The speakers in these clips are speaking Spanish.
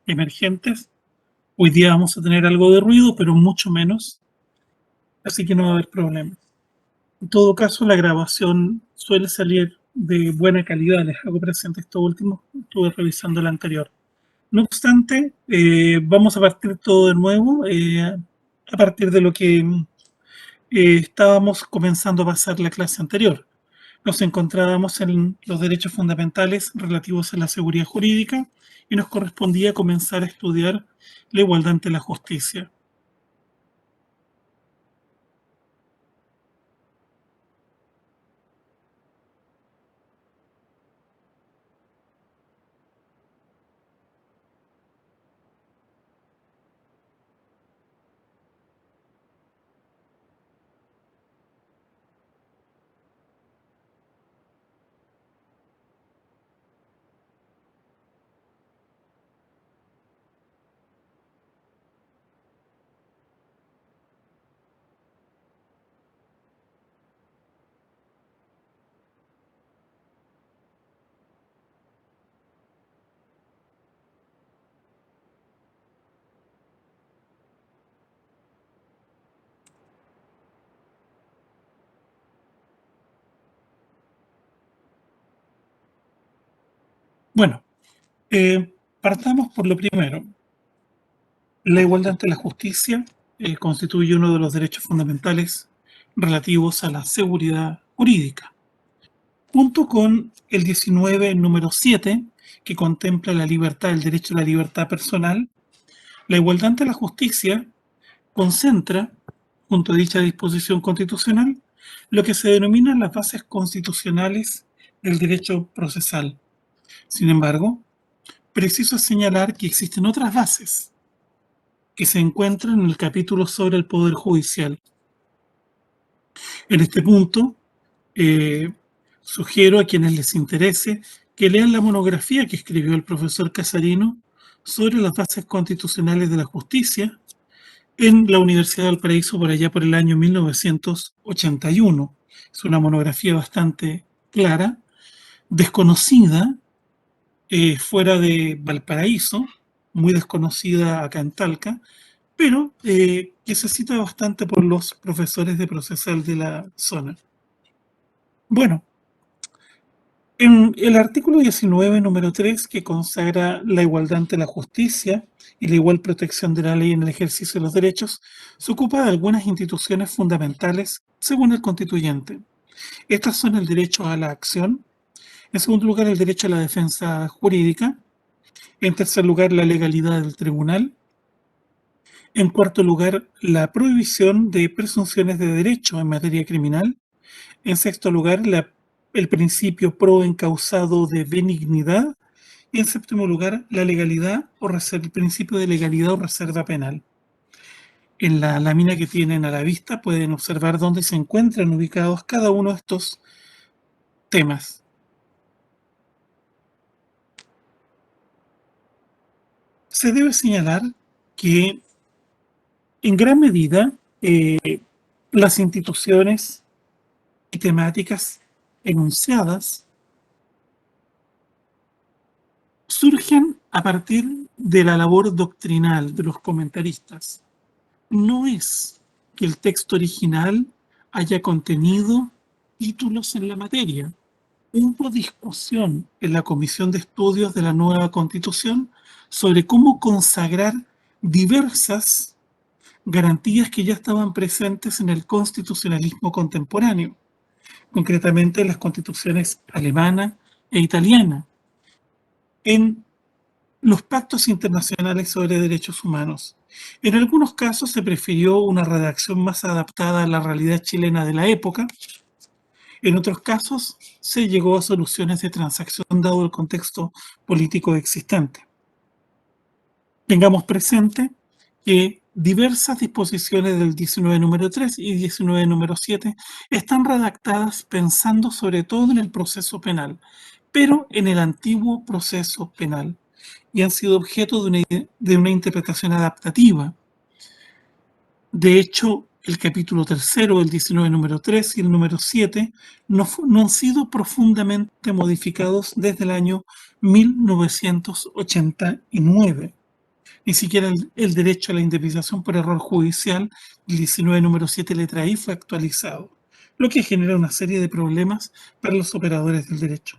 emergentes. Hoy día vamos a tener algo de ruido, pero mucho menos, así que no va a haber problema. En todo caso, la grabación suele salir de buena calidad. Les hago presente esto último, estuve revisando la anterior. No obstante, vamos a partir todo de nuevo, a partir de lo que estábamos comenzando a pasar la clase anterior. Nos encontrábamos en los derechos fundamentales relativos a la seguridad jurídica y nos correspondía comenzar a estudiar la igualdad ante la justicia. Bueno, partamos por lo primero. La igualdad ante la justicia constituye uno de los derechos fundamentales relativos a la seguridad jurídica, junto con el 19, número 7, que contempla la libertad, el derecho a la libertad personal. La igualdad ante la justicia concentra, junto a dicha disposición constitucional, lo que se denominan las bases constitucionales del derecho procesal. Sin embargo, preciso señalar que existen otras bases que se encuentran en el capítulo sobre el Poder Judicial. En este punto, eh, sugiero a quienes les interese que lean la monografía que escribió el profesor Casarino sobre las bases constitucionales de la justicia en la Universidad de Valparaíso por allá por el año 1981. Es una monografía bastante clara, desconocida fuera de Valparaíso, muy desconocida acá en Talca, pero que se cita bastante por los profesores de procesal de la zona. Bueno, en el artículo 19, número 3, que consagra la igualdad ante la justicia y la igual protección de la ley en el ejercicio de los derechos, se ocupa de algunas instituciones fundamentales según el constituyente. Estas son el derecho a la acción, en segundo lugar el derecho a la defensa jurídica, en tercer lugar la legalidad del tribunal, en cuarto lugar la prohibición de presunciones de derecho en materia criminal, en sexto lugar el principio pro encausado de benignidad y en séptimo lugar la legalidad o el principio de legalidad o reserva penal. En la lámina que tienen a la vista pueden observar dónde se encuentran ubicados cada uno de estos temas. Se debe señalar que en gran medida las instituciones y temáticas enunciadas surgen a partir de la labor doctrinal de los comentaristas. No es que el texto original haya contenido títulos en la materia. Hubo discusión en la Comisión de Estudios de la nueva Constitución sobre cómo consagrar diversas garantías que ya estaban presentes en el constitucionalismo contemporáneo, concretamente en las constituciones alemana e italiana, en los pactos internacionales sobre derechos humanos. En algunos casos se prefirió una redacción más adaptada a la realidad chilena de la época. En otros casos se llegó a soluciones de transacción dado el contexto político existente. Tengamos presente que diversas disposiciones del 19 número 3 y 19 número 7 están redactadas pensando sobre todo en el proceso penal, pero en el antiguo proceso penal, y han sido objeto de una interpretación adaptativa. De hecho, el capítulo tercero, el 19 número 3 y el número 7 no han sido profundamente modificados desde el año 1989. Ni siquiera el derecho a la indemnización por error judicial, el 19 número 7 letra I, fue actualizado, lo que genera una serie de problemas para los operadores del derecho.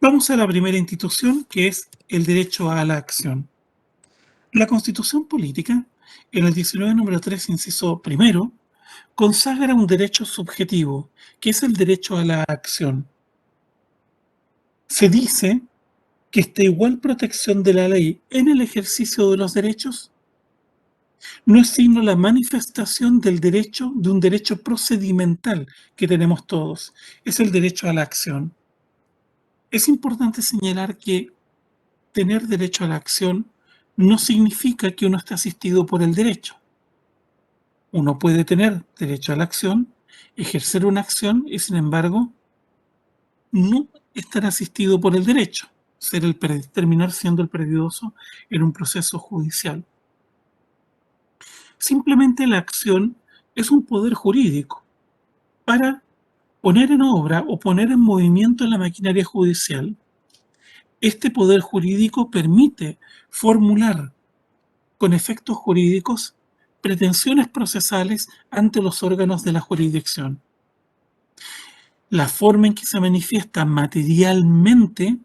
Vamos a la primera institución, que es el derecho a la acción. La Constitución Política, en el 19 número 3, inciso primero, consagra un derecho subjetivo, que es el derecho a la acción. Se dice que esta igual protección de la ley en el ejercicio de los derechos no es sino la manifestación del derecho, de un derecho procedimental que tenemos todos, es el derecho a la acción. Es importante señalar que tener derecho a la acción no significa que uno esté asistido por el derecho. Uno puede tener derecho a la acción, ejercer una acción y, sin embargo, no estar asistido por el derecho, terminar siendo el prejuicioso en un proceso judicial. Simplemente la acción es un poder jurídico para poner en obra o poner en movimiento la maquinaria judicial. Este poder jurídico permite formular con efectos jurídicos pretensiones procesales ante los órganos de la jurisdicción. La forma en que se manifiesta materialmente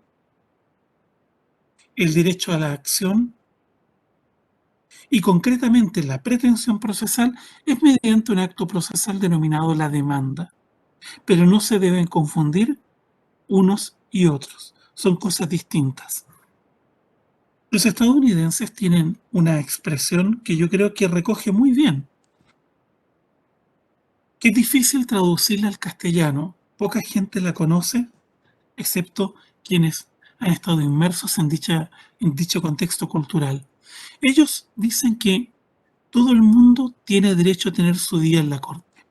el derecho a la acción y concretamente la pretensión procesal es mediante un acto procesal denominado la demanda, pero no se deben confundir unos y otros, son cosas distintas. Los estadounidenses tienen una expresión que yo creo que recoge muy bien, que es difícil traducirla al castellano, poca gente la conoce, excepto quienes han estado inmersos en dicho contexto cultural. Ellos dicen que todo el mundo tiene derecho a tener su día en la corte.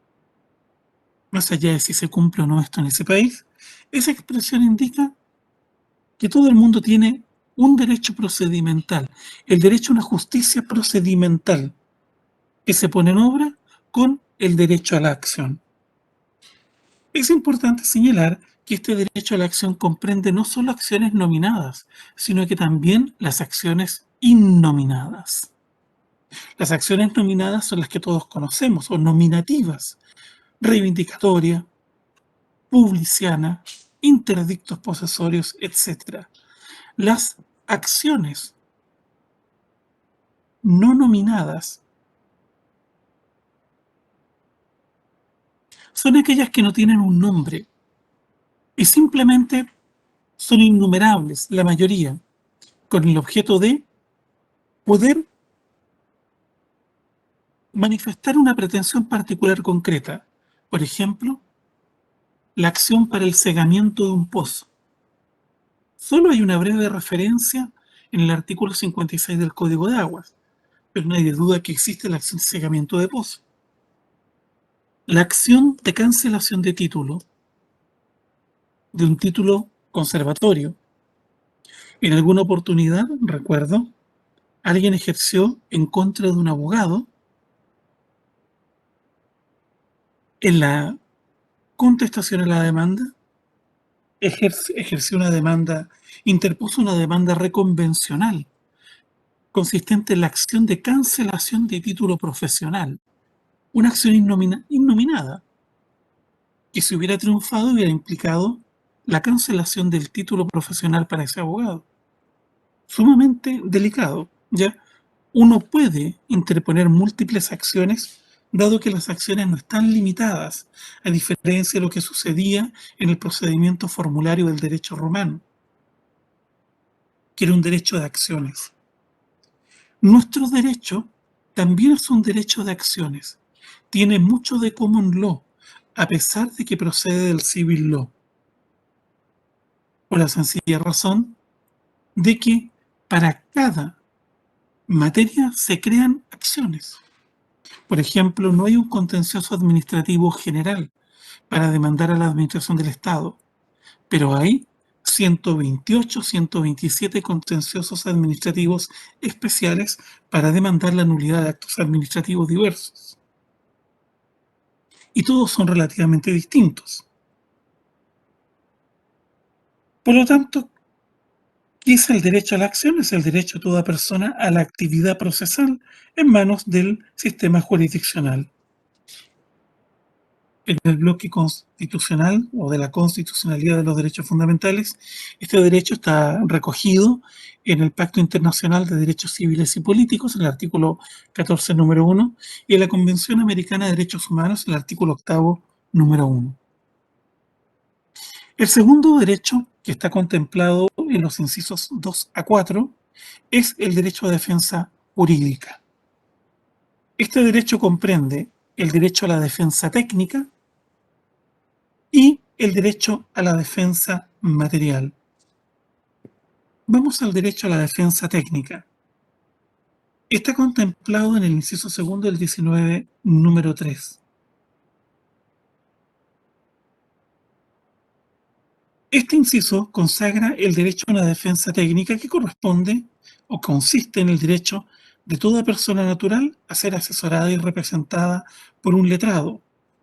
Más allá de si se cumple o no esto en ese país, esa expresión indica que todo el mundo tiene un derecho procedimental, el derecho a una justicia procedimental que se pone en obra con el derecho a la acción. Es importante señalar que este derecho a la acción comprende no solo acciones nominadas, sino que también las acciones innominadas. Las acciones nominadas son las que todos conocemos, o nominativas, reivindicatoria, publiciana, interdictos posesorios, etc. Las acciones no nominadas son aquellas que no tienen un nombre y simplemente son innumerables, la mayoría, con el objeto de poder manifestar una pretensión particular concreta. Por ejemplo, la acción para el cegamiento de un pozo. Solo hay una breve referencia en el artículo 56 del Código de Aguas, pero nadie duda que existe la acción de cegamiento de pozo. La acción de cancelación de título, de un título conservatorio. En alguna oportunidad, recuerdo, alguien ejerció en contra de un abogado en la contestación a la demanda, ejerció una demanda, interpuso una demanda reconvencional consistente en la acción de cancelación de título profesional, una acción innominada, que si hubiera triunfado hubiera implicado la cancelación del título profesional para ese abogado. Sumamente delicado, ¿ya? Uno puede interponer múltiples acciones, dado que las acciones no están limitadas, a diferencia de lo que sucedía en el procedimiento formulario del derecho romano, que era un derecho de acciones. Nuestro derecho también es un derecho de acciones. Tiene mucho de common law, a pesar de que procede del civil law, por la sencilla razón de que para cada materia se crean acciones. Por ejemplo, no hay un contencioso administrativo general para demandar a la administración del Estado, pero hay 128, 127 contenciosos administrativos especiales para demandar la nulidad de actos administrativos diversos. Y todos son relativamente distintos. Por lo tanto, ¿Qué es el derecho a la acción? Es el derecho de toda persona a la actividad procesal en manos del sistema jurisdiccional. En el bloque constitucional o de la constitucionalidad de los derechos fundamentales, este derecho está recogido en el Pacto Internacional de Derechos Civiles y Políticos, en el artículo 14, número 1, y en la Convención Americana de Derechos Humanos, en el artículo 8, número 1. El segundo derecho, que está contemplado en los incisos 2 a 4, es el derecho a defensa jurídica. Este derecho comprende el derecho a la defensa técnica y el derecho a la defensa material. Vamos al derecho a la defensa técnica. Está contemplado en el inciso segundo del 19, número 3. Este inciso consagra el derecho a una defensa técnica que corresponde o consiste en el derecho de toda persona natural a ser asesorada y representada por un letrado,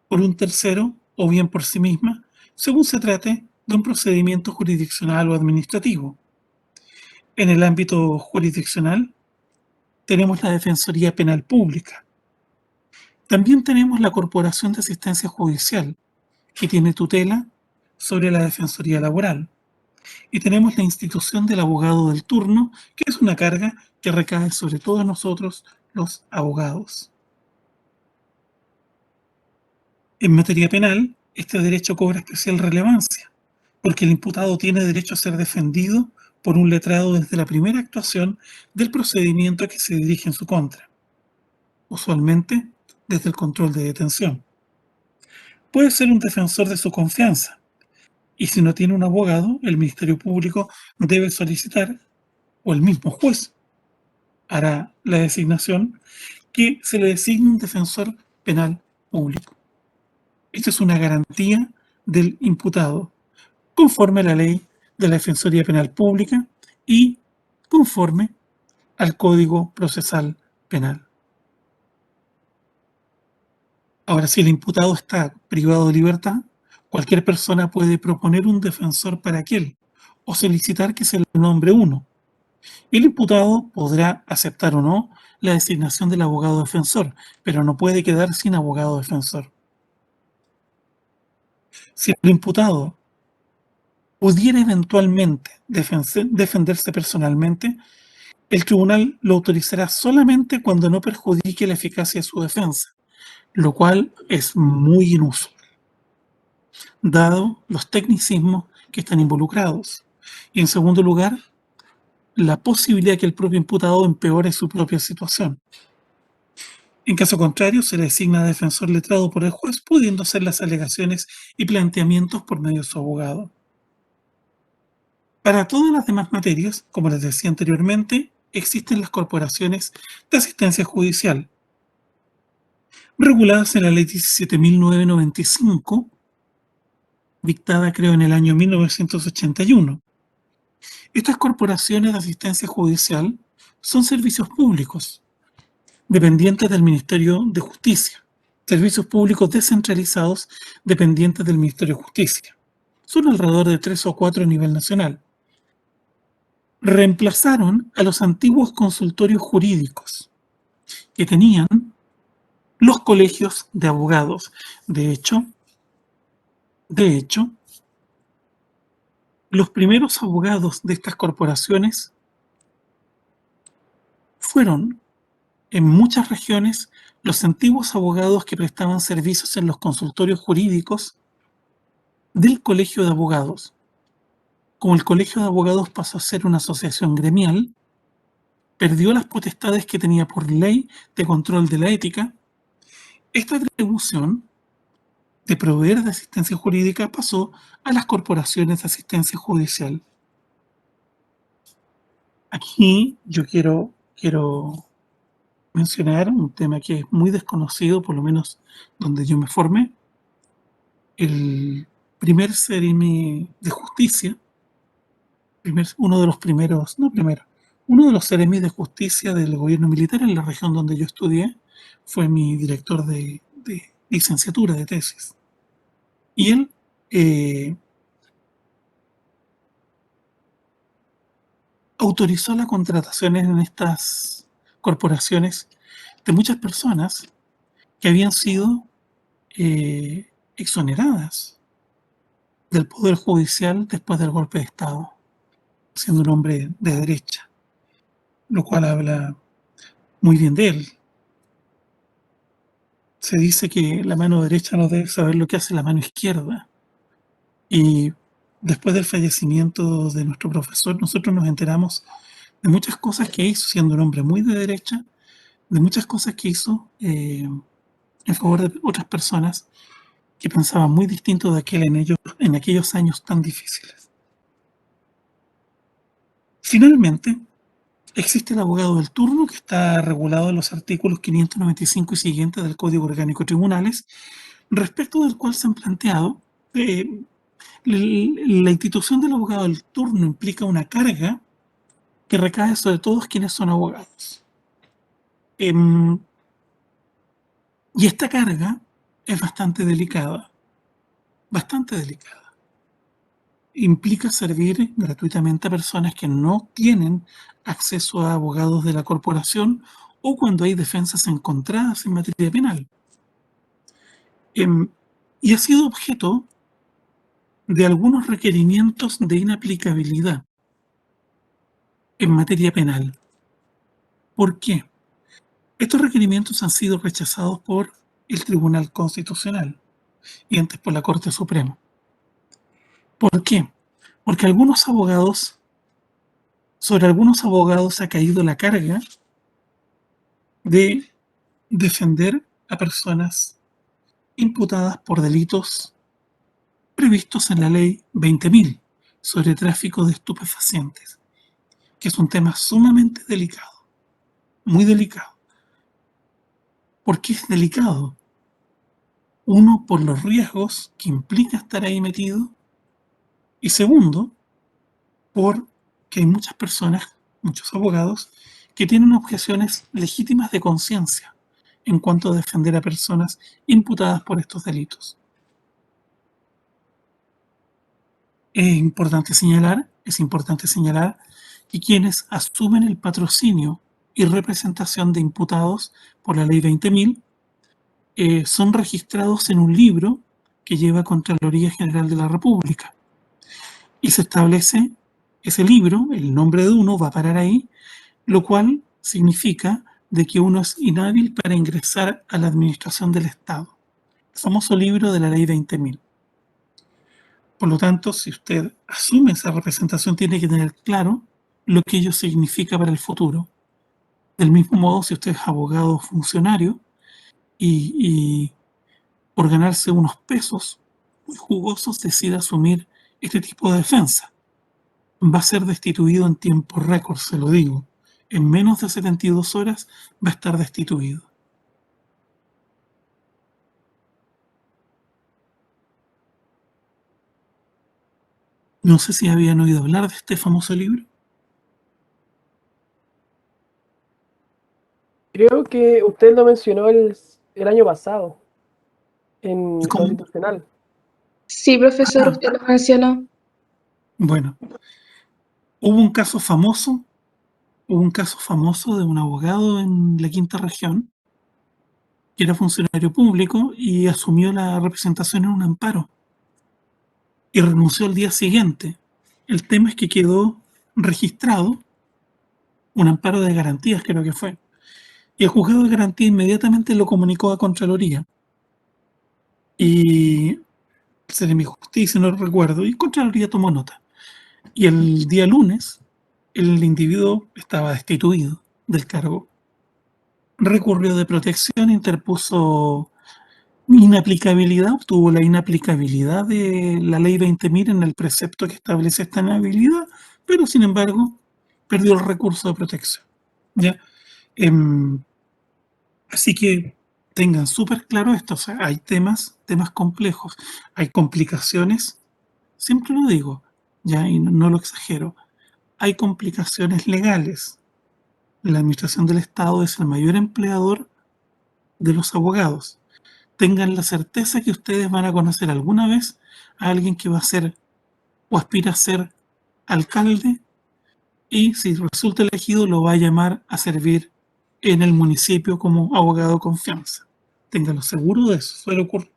por un tercero o bien por sí misma, según se trate de un procedimiento jurisdiccional o administrativo. En el ámbito jurisdiccional tenemos la Defensoría Penal Pública. También tenemos la Corporación de Asistencia Judicial, que tiene tutela sobre la Defensoría Laboral. Y tenemos la institución del abogado del turno, que es una carga que recae sobre todos nosotros, los abogados. En materia penal, este derecho cobra especial relevancia, porque el imputado tiene derecho a ser defendido por un letrado desde la primera actuación del procedimiento a que se dirige en su contra, usualmente desde el control de detención. Puede ser un defensor de su confianza, y si no tiene un abogado, el Ministerio Público debe solicitar, o el mismo juez hará la designación, que se le designe un defensor penal público. Esta es una garantía del imputado, conforme a la ley de la Defensoría Penal Pública y conforme al Código Procesal Penal. Ahora, si el imputado está privado de libertad, cualquier persona puede proponer un defensor para aquel o solicitar que se le nombre uno. El imputado podrá aceptar o no la designación del abogado defensor, pero no puede quedar sin abogado defensor. Si el imputado pudiera eventualmente defenderse personalmente, el tribunal lo autorizará solamente cuando no perjudique la eficacia de su defensa, lo cual es muy inusual, dado los tecnicismos que están involucrados. Y en segundo lugar, la posibilidad de que el propio imputado empeore su propia situación. En caso contrario, se le designa defensor letrado por el juez, pudiendo hacer las alegaciones y planteamientos por medio de su abogado. Para todas las demás materias, como les decía anteriormente, existen las corporaciones de asistencia judicial, reguladas en la Ley 17.995, dictada creo en el año 1981. Estas corporaciones de asistencia judicial son servicios públicos, dependientes del Ministerio de Justicia, servicios públicos descentralizados dependientes del Ministerio de Justicia. Son alrededor de 3 o 4 a nivel nacional. Reemplazaron a los antiguos consultorios jurídicos que tenían los colegios de abogados. De hecho, los primeros abogados de estas corporaciones fueron, en muchas regiones, los antiguos abogados que prestaban servicios en los consultorios jurídicos del colegio de abogados. Como el colegio de abogados pasó a ser una asociación gremial, perdió las potestades que tenía por ley de control de la ética. Esta atribución de proveer de asistencia jurídica pasó a las corporaciones de asistencia judicial. Aquí yo quiero mencionar un tema que es muy desconocido, por lo menos donde yo me formé. El primer CEREMI de justicia, uno de los primeros, no primero, uno de los CEREMI de justicia del gobierno militar en la región donde yo estudié, fue mi director de licenciatura, de tesis. Y él autorizó la contratación en estas corporaciones de muchas personas que habían sido exoneradas del Poder Judicial después del golpe de Estado, siendo un hombre de derecha, lo cual habla muy bien de él. Se dice que la mano derecha no debe saber lo que hace la mano izquierda. Y después del fallecimiento de nuestro profesor, nosotros nos enteramos de muchas cosas que hizo, siendo un hombre muy de derecha, de muchas cosas que hizo en favor de otras personas que pensaban muy distinto de en aquellos años tan difíciles. Finalmente, existe el abogado del turno, que está regulado en los artículos 595 y siguientes del Código Orgánico de Tribunales, respecto del cual se han planteado la institución del abogado del turno implica una carga que recae sobre todos quienes son abogados. Em, y esta carga es bastante delicada. Implica servir gratuitamente a personas que no tienen acceso a abogados de la corporación o cuando hay defensas encontradas en materia penal. Em, y ha sido objeto de algunos requerimientos de inaplicabilidad en materia penal. ¿Por qué? Estos requerimientos han sido rechazados por el Tribunal Constitucional y antes por la Corte Suprema. ¿Por qué? Porque sobre algunos abogados ha caído la carga de defender a personas imputadas por delitos previstos en la Ley 20.000 sobre tráfico de estupefacientes, que es un tema sumamente delicado, muy delicado. ¿Por qué es delicado? Uno, por los riesgos que implica estar ahí metido, y segundo, porque hay muchas personas, muchos abogados, que tienen objeciones legítimas de conciencia en cuanto a defender a personas imputadas por estos delitos. Es importante señalar que quienes asumen el patrocinio y representación de imputados por la Ley 20.000 son registrados en un libro que lleva Contraloría General de la República. Y se establece ese libro, el nombre de uno va a parar ahí, lo cual significa de que uno es inhábil para ingresar a la administración del Estado. El famoso libro de la Ley 20.000. Por lo tanto, si usted asume esa representación, tiene que tener claro lo que ello significa para el futuro. Del mismo modo, si usted es abogado o funcionario y por ganarse unos pesos muy jugosos decide asumir este tipo de defensa, va a ser destituido en tiempo récord, se lo digo. En menos de 72 horas va a estar destituido. No sé si habían oído hablar de este famoso libro. Creo que usted lo mencionó el año pasado ¿Y en cómo? Constitucional. Sí, profesor, Ah, usted lo mencionó. bueno, hubo un caso famoso, hubo un caso famoso de un abogado en la quinta región que era funcionario público y asumió la representación en un amparo y renunció al día siguiente. El tema es que quedó registrado un amparo de garantías, creo que fue. Y el juzgado de garantía inmediatamente lo comunicó a Contraloría. Y Seremi Justicia, no recuerdo, y Contraloría tomó nota. Y el día lunes, el individuo estaba destituido del cargo. Recurrió de protección, interpuso inaplicabilidad, obtuvo la inaplicabilidad de la ley 20.000 en el precepto que establece esta inhabilidad, pero sin embargo perdió el recurso de protección. ¿Ya? Em, Así que tengan súper claro esto, o sea, hay temas complejos, hay complicaciones, siempre lo digo, ya, y no lo exagero, hay complicaciones legales. La administración del Estado es el mayor empleador de los abogados. Tengan la certeza que ustedes van a conocer alguna vez a alguien que va a ser o aspira a ser alcalde y si resulta elegido lo va a llamar a servir en el municipio como abogado de confianza. Téngalo seguro de eso, suele ocurrir.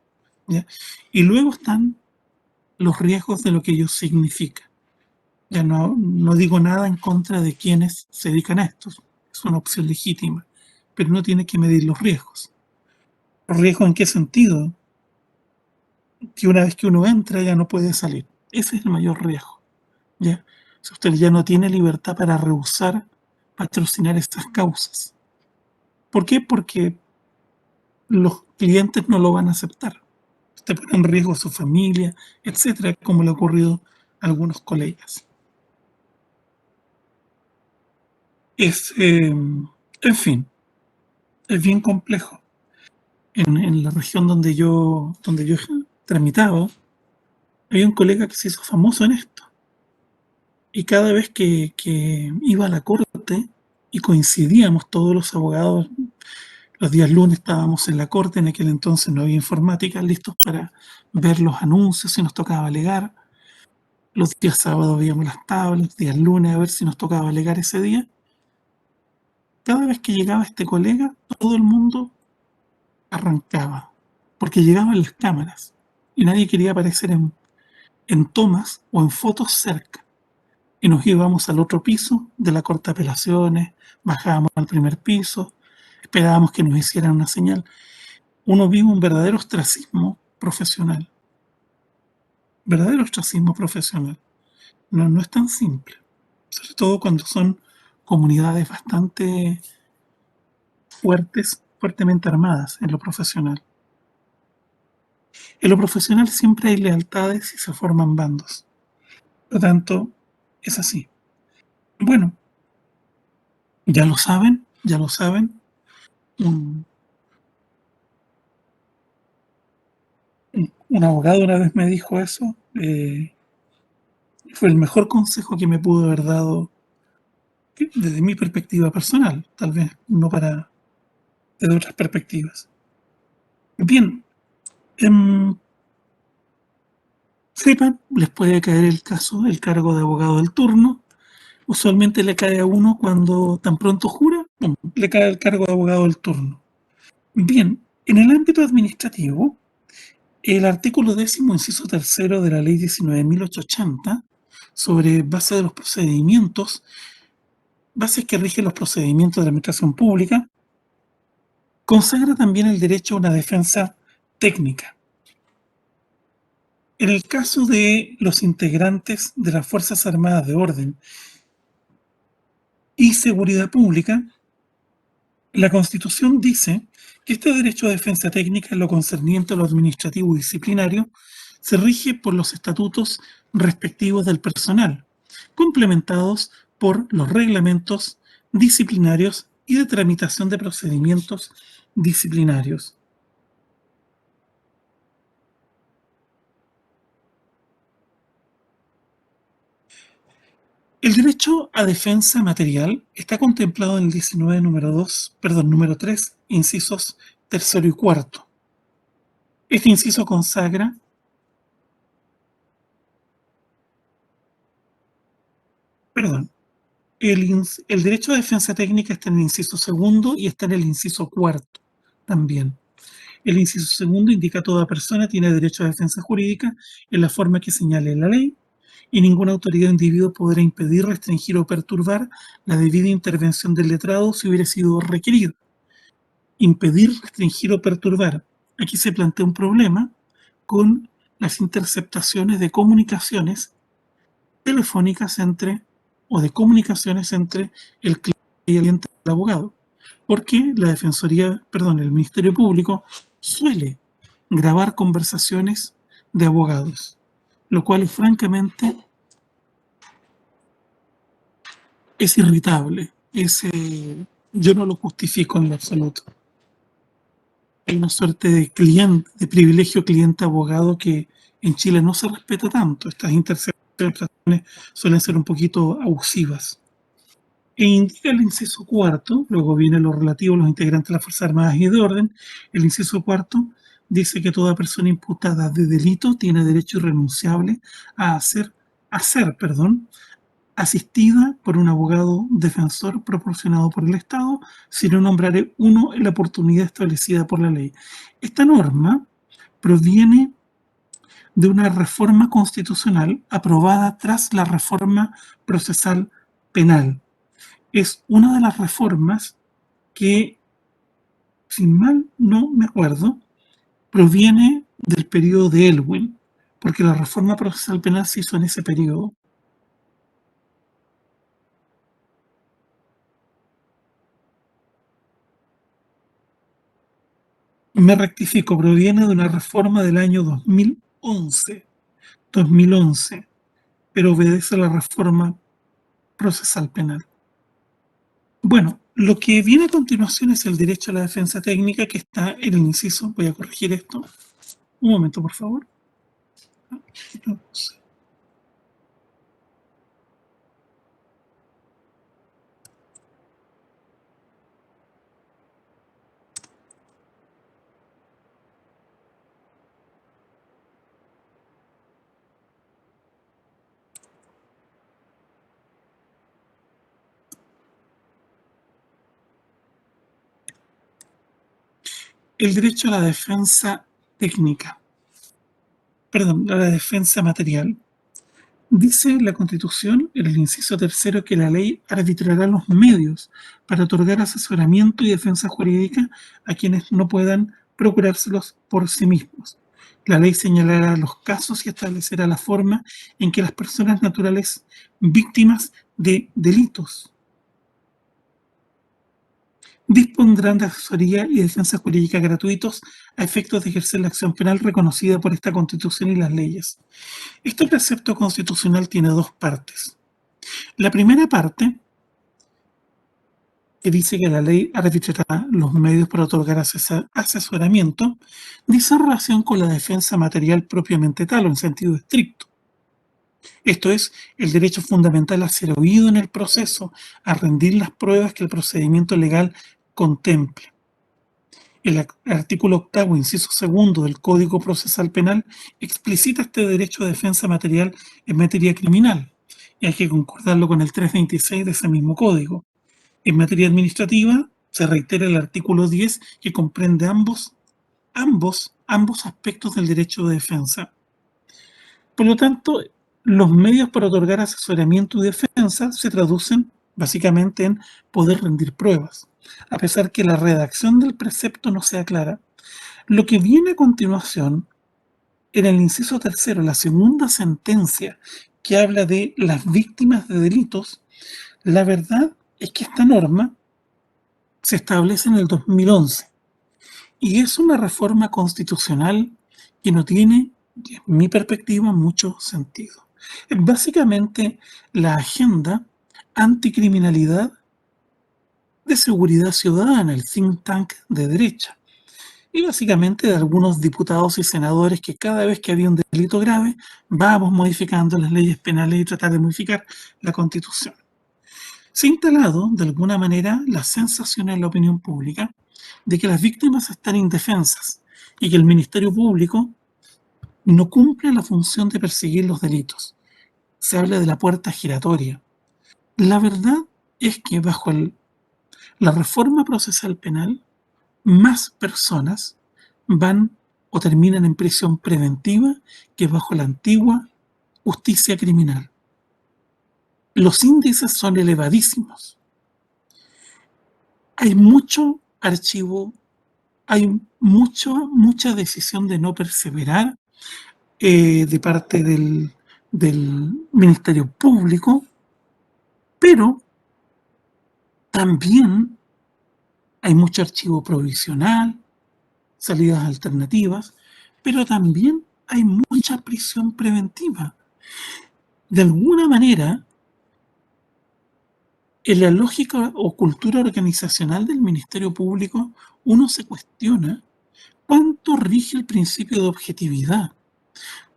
¿Ya? Y luego están los riesgos de lo que ello significa. Ya no digo nada en contra de quienes se dedican a esto, es una opción legítima, pero uno tiene que medir los riesgos. ¿Los riesgos en qué sentido? Que una vez que uno entra ya no puede salir. Ese es el mayor riesgo. ¿Ya? Si usted ya no tiene libertad para rehusar patrocinar estas causas. ¿Por qué? Porque los clientes no lo van a aceptar. Usted pone en riesgo a su familia, etcétera, como le ha ocurrido a algunos colegas. En fin, es bien complejo. En la región donde yo tramitaba, había un colega que se hizo famoso en esto. Y cada vez que iba a la corte y coincidíamos todos los abogados, los días lunes estábamos en la corte, en aquel entonces no había informática, listos para ver los anuncios si nos tocaba alegar. Los días sábados veíamos las tablas, los días lunes a ver si nos tocaba alegar ese día. Cada vez que llegaba este colega, todo el mundo arrancaba, porque llegaban las cámaras y nadie quería aparecer en tomas o en fotos cerca. Y nos íbamos al otro piso de la corte de apelaciones, bajábamos al primer piso, esperábamos que nos hicieran una señal. Uno vive un verdadero ostracismo profesional. Verdadero ostracismo profesional. No es tan simple. Sobre todo cuando son comunidades bastante fuertemente armadas en lo profesional. En lo profesional siempre hay lealtades y se forman bandos. Por lo tanto, es así. Bueno, ya lo saben. Un, un abogado una vez me dijo eso. Fue el mejor consejo que me pudo haber dado desde mi perspectiva personal, tal vez no para desde otras perspectivas. Bien, sepan, les puede caer el cargo de abogado del turno. Usualmente le cae a uno cuando tan pronto jura, ¡pum!, le cae el cargo de abogado del turno. Bien, en el ámbito administrativo, el artículo 10º, inciso tercero de la ley 19.880, sobre base de los procedimientos, bases que rigen los procedimientos de la administración pública, consagra también el derecho a una defensa técnica. En el caso de los integrantes de las Fuerzas Armadas de Orden y Seguridad Pública, la Constitución dice que este derecho a defensa técnica en lo concerniente a lo administrativo y disciplinario se rige por los estatutos respectivos del personal, complementados por los reglamentos disciplinarios y de tramitación de procedimientos disciplinarios. El derecho a defensa material está contemplado en el 19 número 3, incisos tercero y cuarto. Este inciso consagra el derecho a defensa técnica está en el inciso segundo y está en el inciso cuarto también. El inciso segundo indica que toda persona tiene derecho a defensa jurídica en la forma que señale la ley y ninguna autoridad o individuo podrá impedir, restringir o perturbar la debida intervención del letrado si hubiera sido requerido. Impedir, restringir o perturbar. Aquí se plantea un problema con las interceptaciones de comunicaciones telefónicas o de comunicaciones entre el cliente y el abogado, porque el Ministerio Público suele grabar conversaciones de abogados, lo cual francamente es irritable. Yo no lo justifico en lo absoluto. Hay una suerte de privilegio cliente-abogado que en Chile no se respeta tanto. Estas interceptaciones suelen ser un poquito abusivas. E indica el inciso cuarto, luego viene lo relativo a los integrantes de las Fuerzas Armadas y de Orden. El inciso cuarto dice que toda persona imputada de delito tiene derecho irrenunciable a hacer asistida por un abogado defensor proporcionado por el Estado, si no nombrare uno en la oportunidad establecida por la ley. Esta norma proviene de una reforma constitucional aprobada tras la reforma procesal penal. Es una de las reformas que, si mal no me acuerdo, proviene del periodo de Elwin, porque la reforma procesal penal se hizo en ese periodo. Me rectifico, proviene de una reforma del año 2011, pero obedece a la reforma procesal penal. Bueno, lo que viene a continuación es el derecho a la defensa técnica que está en el inciso. Voy a corregir esto. Un momento, por favor. El derecho a la defensa técnica, perdón, a la defensa material. Dice la Constitución, en el inciso tercero, que la ley arbitrará los medios para otorgar asesoramiento y defensa jurídica a quienes no puedan procurárselos por sí mismos. La ley señalará los casos y establecerá la forma en que las personas naturales víctimas de delitos dispondrán de asesoría y defensa jurídica gratuitos a efectos de ejercer la acción penal reconocida por esta Constitución y las leyes. Este precepto constitucional tiene dos partes. La primera parte, que dice que la ley arbitrará los medios para otorgar asesoramiento, dice relación con la defensa material propiamente tal o en sentido estricto. Esto es, el derecho fundamental a ser oído en el proceso, a rendir las pruebas que el procedimiento legal contemple. El artículo 8º, inciso 2 del Código Procesal Penal explicita este derecho de defensa material en materia criminal, y hay que concordarlo con el 326 de ese mismo código. En materia administrativa, se reitera el artículo 10, que comprende ambos aspectos del derecho de defensa. Por lo tanto, los medios para otorgar asesoramiento y defensa se traducen básicamente en poder rendir pruebas, a pesar que la redacción del precepto no sea clara. Lo que viene a continuación, en el inciso tercero, la segunda sentencia que habla de las víctimas de delitos, la verdad es que esta norma se establece en el 2011 y es una reforma constitucional que no tiene, en mi perspectiva, mucho sentido. Es básicamente la agenda anticriminalidad de seguridad ciudadana, el think tank de derecha, y básicamente de algunos diputados y senadores que cada vez que había un delito grave, vamos modificando las leyes penales y tratar de modificar la Constitución. Se ha instalado, de alguna manera, la sensación en la opinión pública de que las víctimas están indefensas y que el Ministerio Público no cumple la función de perseguir los delitos. Se habla de la puerta giratoria. La verdad es que bajo la reforma procesal penal, más personas van o terminan en prisión preventiva que bajo la antigua justicia criminal. Los índices son elevadísimos. Hay mucho archivo, hay mucha decisión de no perseverar de parte del Ministerio Público, pero también hay mucho archivo provisional, salidas alternativas, pero también hay mucha prisión preventiva. De alguna manera, en la lógica o cultura organizacional del Ministerio Público, uno se cuestiona cuánto rige el principio de objetividad,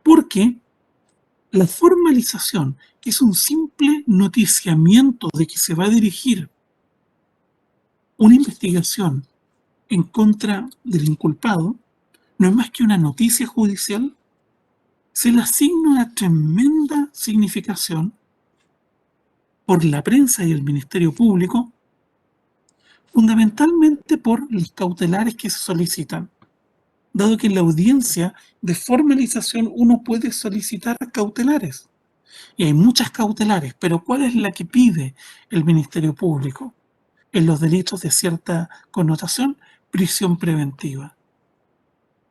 porque la formalización, que es un simple noticiamiento de que se va a dirigir una investigación en contra del inculpado, no es más que una noticia judicial, se le asigna una tremenda significación por la prensa y el Ministerio Público, fundamentalmente por los cautelares que se solicitan, dado que en la audiencia de formalización uno puede solicitar cautelares. Y hay muchas cautelares, pero ¿cuál es la que pide el Ministerio Público? En los delitos de cierta connotación, prisión preventiva.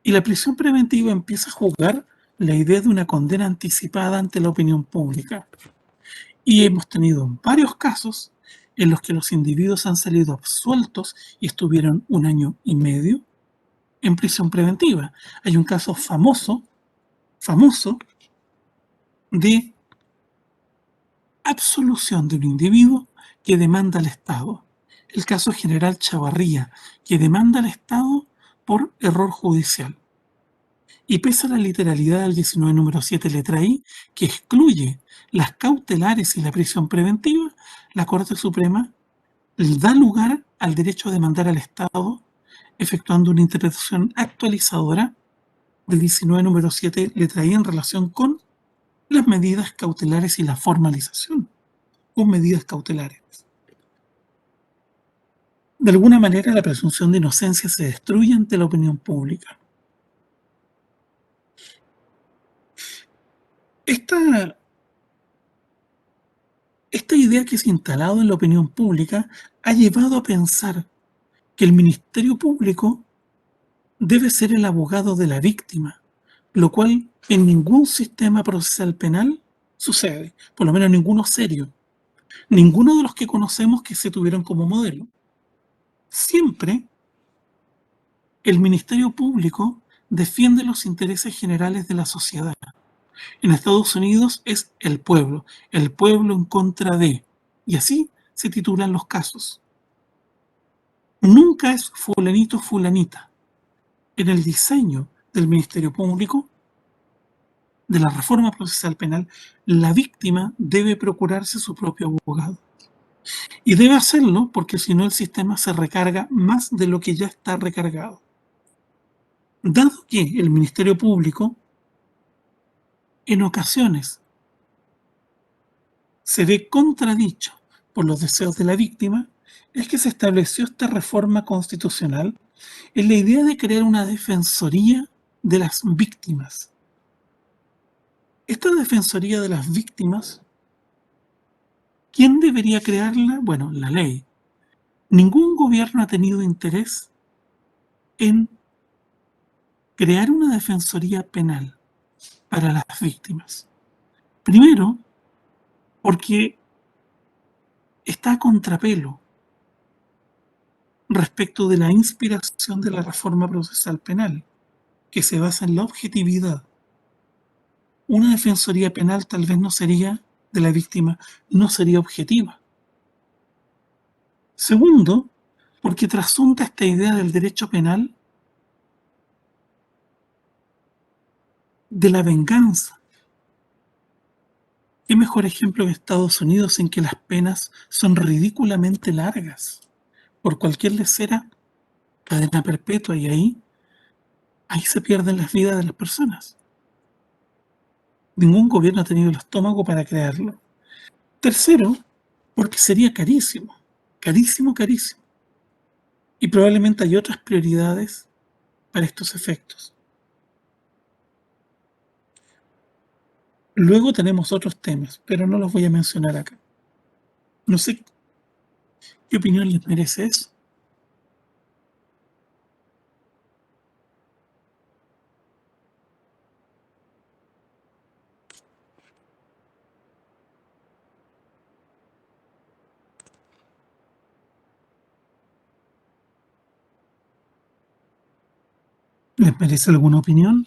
Y la prisión preventiva empieza a jugar la idea de una condena anticipada ante la opinión pública. Y hemos tenido varios casos en los que los individuos han salido absueltos y estuvieron 1 año y medio en prisión preventiva. Hay un caso famoso de absolución de un individuo que demanda al Estado. El caso General Chavarría, que demanda al Estado por error judicial. Y pese a la literalidad del 19 número 7 letra I, que excluye las cautelares y la prisión preventiva, la Corte Suprema da lugar al derecho a demandar al Estado, efectuando una interpretación actualizadora del 19 número 7 letra I en relación con las medidas cautelares y la formalización con medidas cautelares. De alguna manera, la presunción de inocencia se destruye ante la opinión pública. Esta idea que se ha instalado en la opinión pública ha llevado a pensar que el Ministerio Público debe ser el abogado de la víctima, lo cual en ningún sistema procesal penal sucede, por lo menos ninguno serio, ninguno de los que conocemos que se tuvieron como modelo. Siempre el Ministerio Público defiende los intereses generales de la sociedad. En Estados Unidos es el pueblo en contra de, y así se titulan los casos. Nunca es fulanito fulanita. En el diseño del Ministerio Público, de la reforma procesal penal, la víctima debe procurarse su propio abogado. Y debe hacerlo porque si no el sistema se recarga más de lo que ya está recargado. Dado que el Ministerio Público en ocasiones se ve contradicho por los deseos de la víctima, es que se estableció esta reforma constitucional en la idea de crear una defensoría de las víctimas. Esta defensoría de las víctimas, ¿quién debería crearla? Bueno, la ley. Ningún gobierno ha tenido interés en crear una defensoría penal para las víctimas. Primero, porque está a contrapelo respecto de la inspiración de la reforma procesal penal, que se basa en la objetividad. Una defensoría penal tal vez no sería de la víctima, no sería objetiva. Segundo, porque trasunta esta idea del derecho penal de la venganza. ¿Qué mejor ejemplo que Estados Unidos en que las penas son ridículamente largas? Por cualquier lesera, cadena perpetua y ahí se pierden las vidas de las personas. Ningún gobierno ha tenido el estómago para crearlo. Tercero, porque sería carísimo, carísimo, carísimo. Y probablemente hay otras prioridades para estos efectos. Luego tenemos otros temas, pero no los voy a mencionar acá. No sé qué opinión les merece eso. ¿Les merece alguna opinión?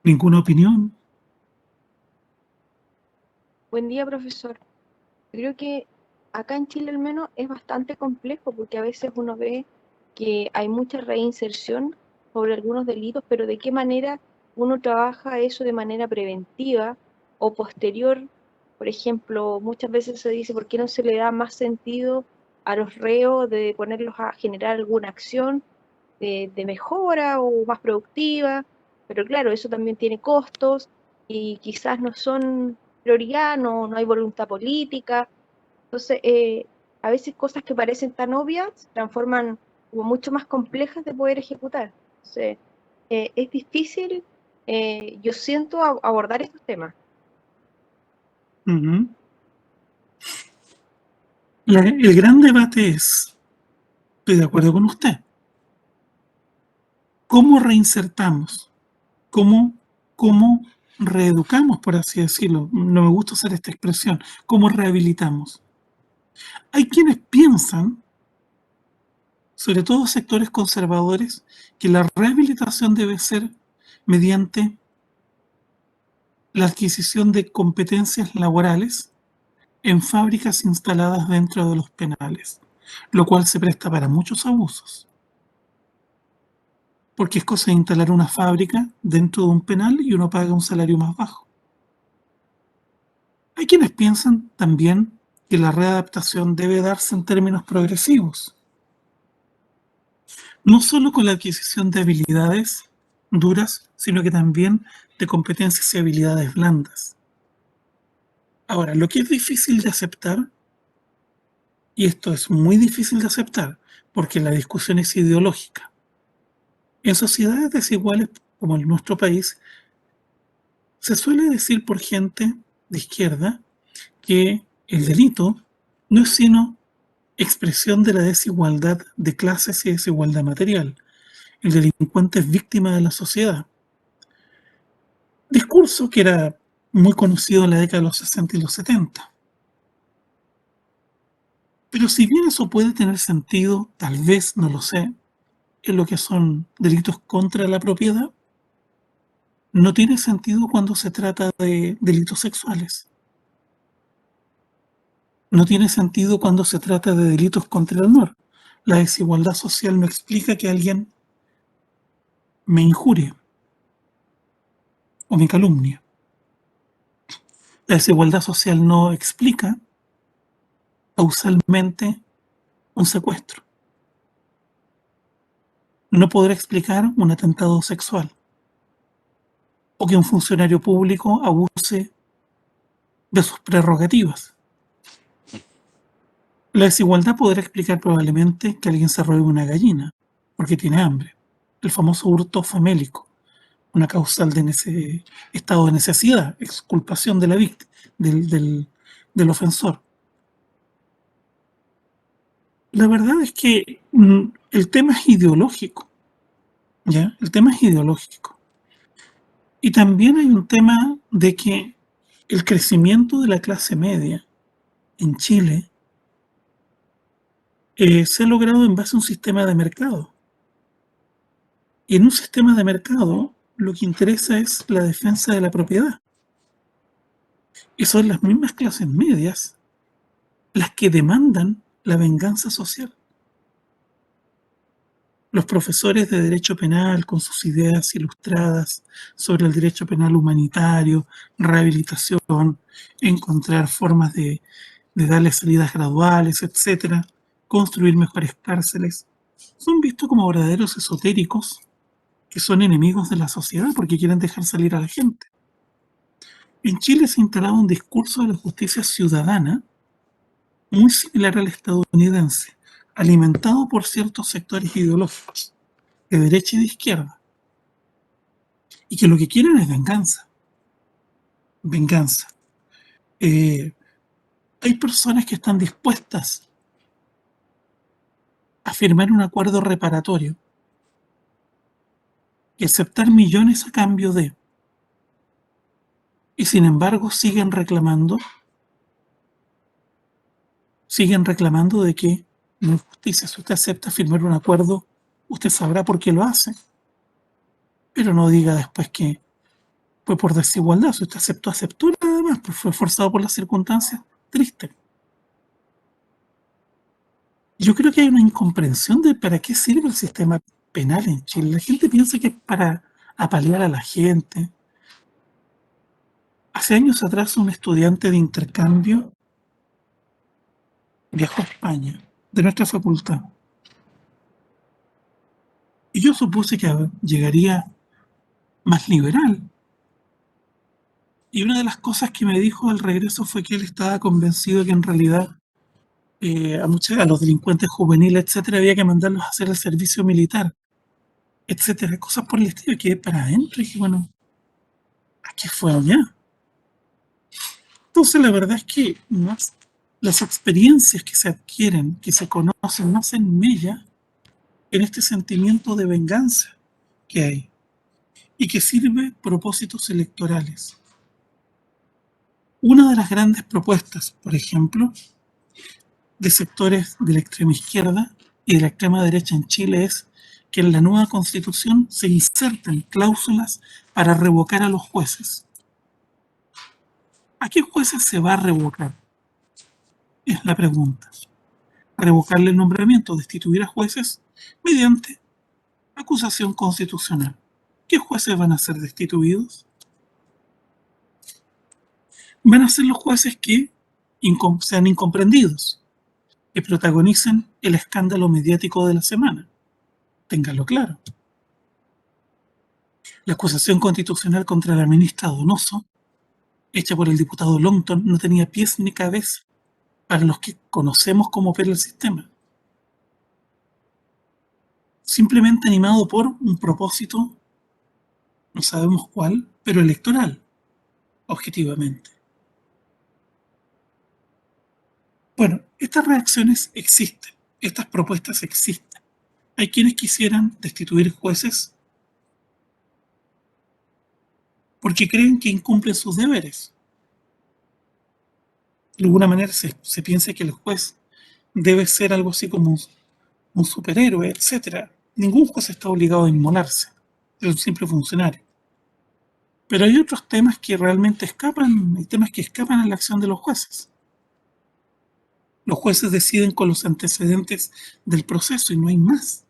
¿Ninguna opinión? Buen día, profesor. Creo que acá en Chile al menos es bastante complejo porque a veces uno ve que hay mucha reinserción sobre algunos delitos, pero de qué manera uno trabaja eso de manera preventiva o posterior. Por ejemplo, muchas veces se dice, ¿por qué no se le da más sentido a los reos, de ponerlos a generar alguna acción de mejora o más productiva, pero claro, eso también tiene costos y quizás no son prioridad, no hay voluntad política. Entonces, a veces cosas que parecen tan obvias se transforman como mucho más complejas de poder ejecutar. Entonces, es difícil, yo siento, abordar estos temas. Ujú. El gran debate es, estoy de acuerdo con usted, ¿cómo reinsertamos? ¿Cómo reeducamos, por así decirlo? No me gusta usar esta expresión. ¿Cómo rehabilitamos? Hay quienes piensan, sobre todo sectores conservadores, que la rehabilitación debe ser mediante la adquisición de competencias laborales en fábricas instaladas dentro de los penales, lo cual se presta para muchos abusos. Porque es cosa de instalar una fábrica dentro de un penal y uno paga un salario más bajo. Hay quienes piensan también que la readaptación debe darse en términos progresivos, no solo con la adquisición de habilidades duras, sino que también de competencias y habilidades blandas. Ahora, lo que es difícil de aceptar, y esto es muy difícil de aceptar, porque la discusión es ideológica. En sociedades desiguales como en nuestro país, se suele decir por gente de izquierda que el delito no es sino expresión de la desigualdad de clases y desigualdad material. El delincuente es víctima de la sociedad. Discurso que era muy conocido en la década de los 60 y los 70. Pero si bien eso puede tener sentido, tal vez, no lo sé, en lo que son delitos contra la propiedad, no tiene sentido cuando se trata de delitos sexuales. No tiene sentido cuando se trata de delitos contra el honor. La desigualdad social no explica que alguien me injurie o me calumnie. La desigualdad social no explica causalmente un secuestro. No podrá explicar un atentado sexual o que un funcionario público abuse de sus prerrogativas. La desigualdad podrá explicar probablemente que alguien se robe una gallina porque tiene hambre. El famoso hurto famélico, una causal de estado de necesidad, exculpación de la víctima, del ofensor. La verdad es que el tema es ideológico, ¿ya? El tema es ideológico. Y también hay un tema de que el crecimiento de la clase media en Chile se ha logrado en base a un sistema de mercado. Y en un sistema de mercado lo que interesa es la defensa de la propiedad. Y son las mismas clases medias las que demandan la venganza social. Los profesores de derecho penal, con sus ideas ilustradas sobre el derecho penal humanitario, rehabilitación, encontrar formas de darle salidas graduales, etcétera, construir mejores cárceles, son vistos como verdaderos esotéricos que son enemigos de la sociedad porque quieren dejar salir a la gente. En Chile se ha instalado un discurso de la justicia ciudadana muy similar al estadounidense, alimentado por ciertos sectores ideológicos, de derecha y de izquierda, y que lo que quieren es venganza. Venganza. Hay personas que están dispuestas a firmar un acuerdo reparatorio y aceptar millones a cambio de, y sin embargo siguen reclamando de que no es justicia. Si usted acepta firmar un acuerdo, usted sabrá por qué lo hace, pero no diga después que fue por desigualdad. Si usted aceptó, aceptó nada más, pues fue forzado por las circunstancias. Triste. Yo creo que hay una incomprensión de para qué sirve el sistema penal en Chile. La gente piensa que es para apalear a la gente. Hace años atrás un estudiante de intercambio viajó a España de nuestra facultad. Y yo supuse que llegaría más liberal. Y una de las cosas que me dijo al regreso fue que él estaba convencido que en realidad a los delincuentes juveniles, etcétera, había que mandarlos a hacer el servicio militar, etcétera, cosas por el estilo. Que para adentro y dije, bueno, ¿a qué fue allá? Entonces la verdad es que las experiencias que se adquieren, que se conocen, no hacen mella en este sentimiento de venganza que hay y que sirve propósitos electorales. Una de las grandes propuestas, por ejemplo, de sectores de la extrema izquierda y de la extrema derecha en Chile es que en la nueva constitución se inserten cláusulas para revocar a los jueces. ¿A qué jueces se va a revocar? Es la pregunta. Revocarle el nombramiento, destituir a jueces mediante acusación constitucional. ¿Qué jueces van a ser destituidos? Van a ser los jueces que sean incomprendidos, que protagonicen el escándalo mediático de la semana. Ténganlo claro. La acusación constitucional contra la ministra Donoso, hecha por el diputado Longton, no tenía pies ni cabeza para los que conocemos cómo opera el sistema. Simplemente animado por un propósito, no sabemos cuál, pero electoral, objetivamente. Bueno, estas reacciones existen, estas propuestas existen. Hay quienes quisieran destituir jueces porque creen que incumplen sus deberes. De alguna manera se piensa que el juez debe ser algo así como un superhéroe, etc. Ningún juez está obligado a inmolarse, es un simple funcionario. Pero hay otros temas que realmente escapan, hay temas que escapan a la acción de los jueces. Los jueces deciden con los antecedentes del proceso y no hay más.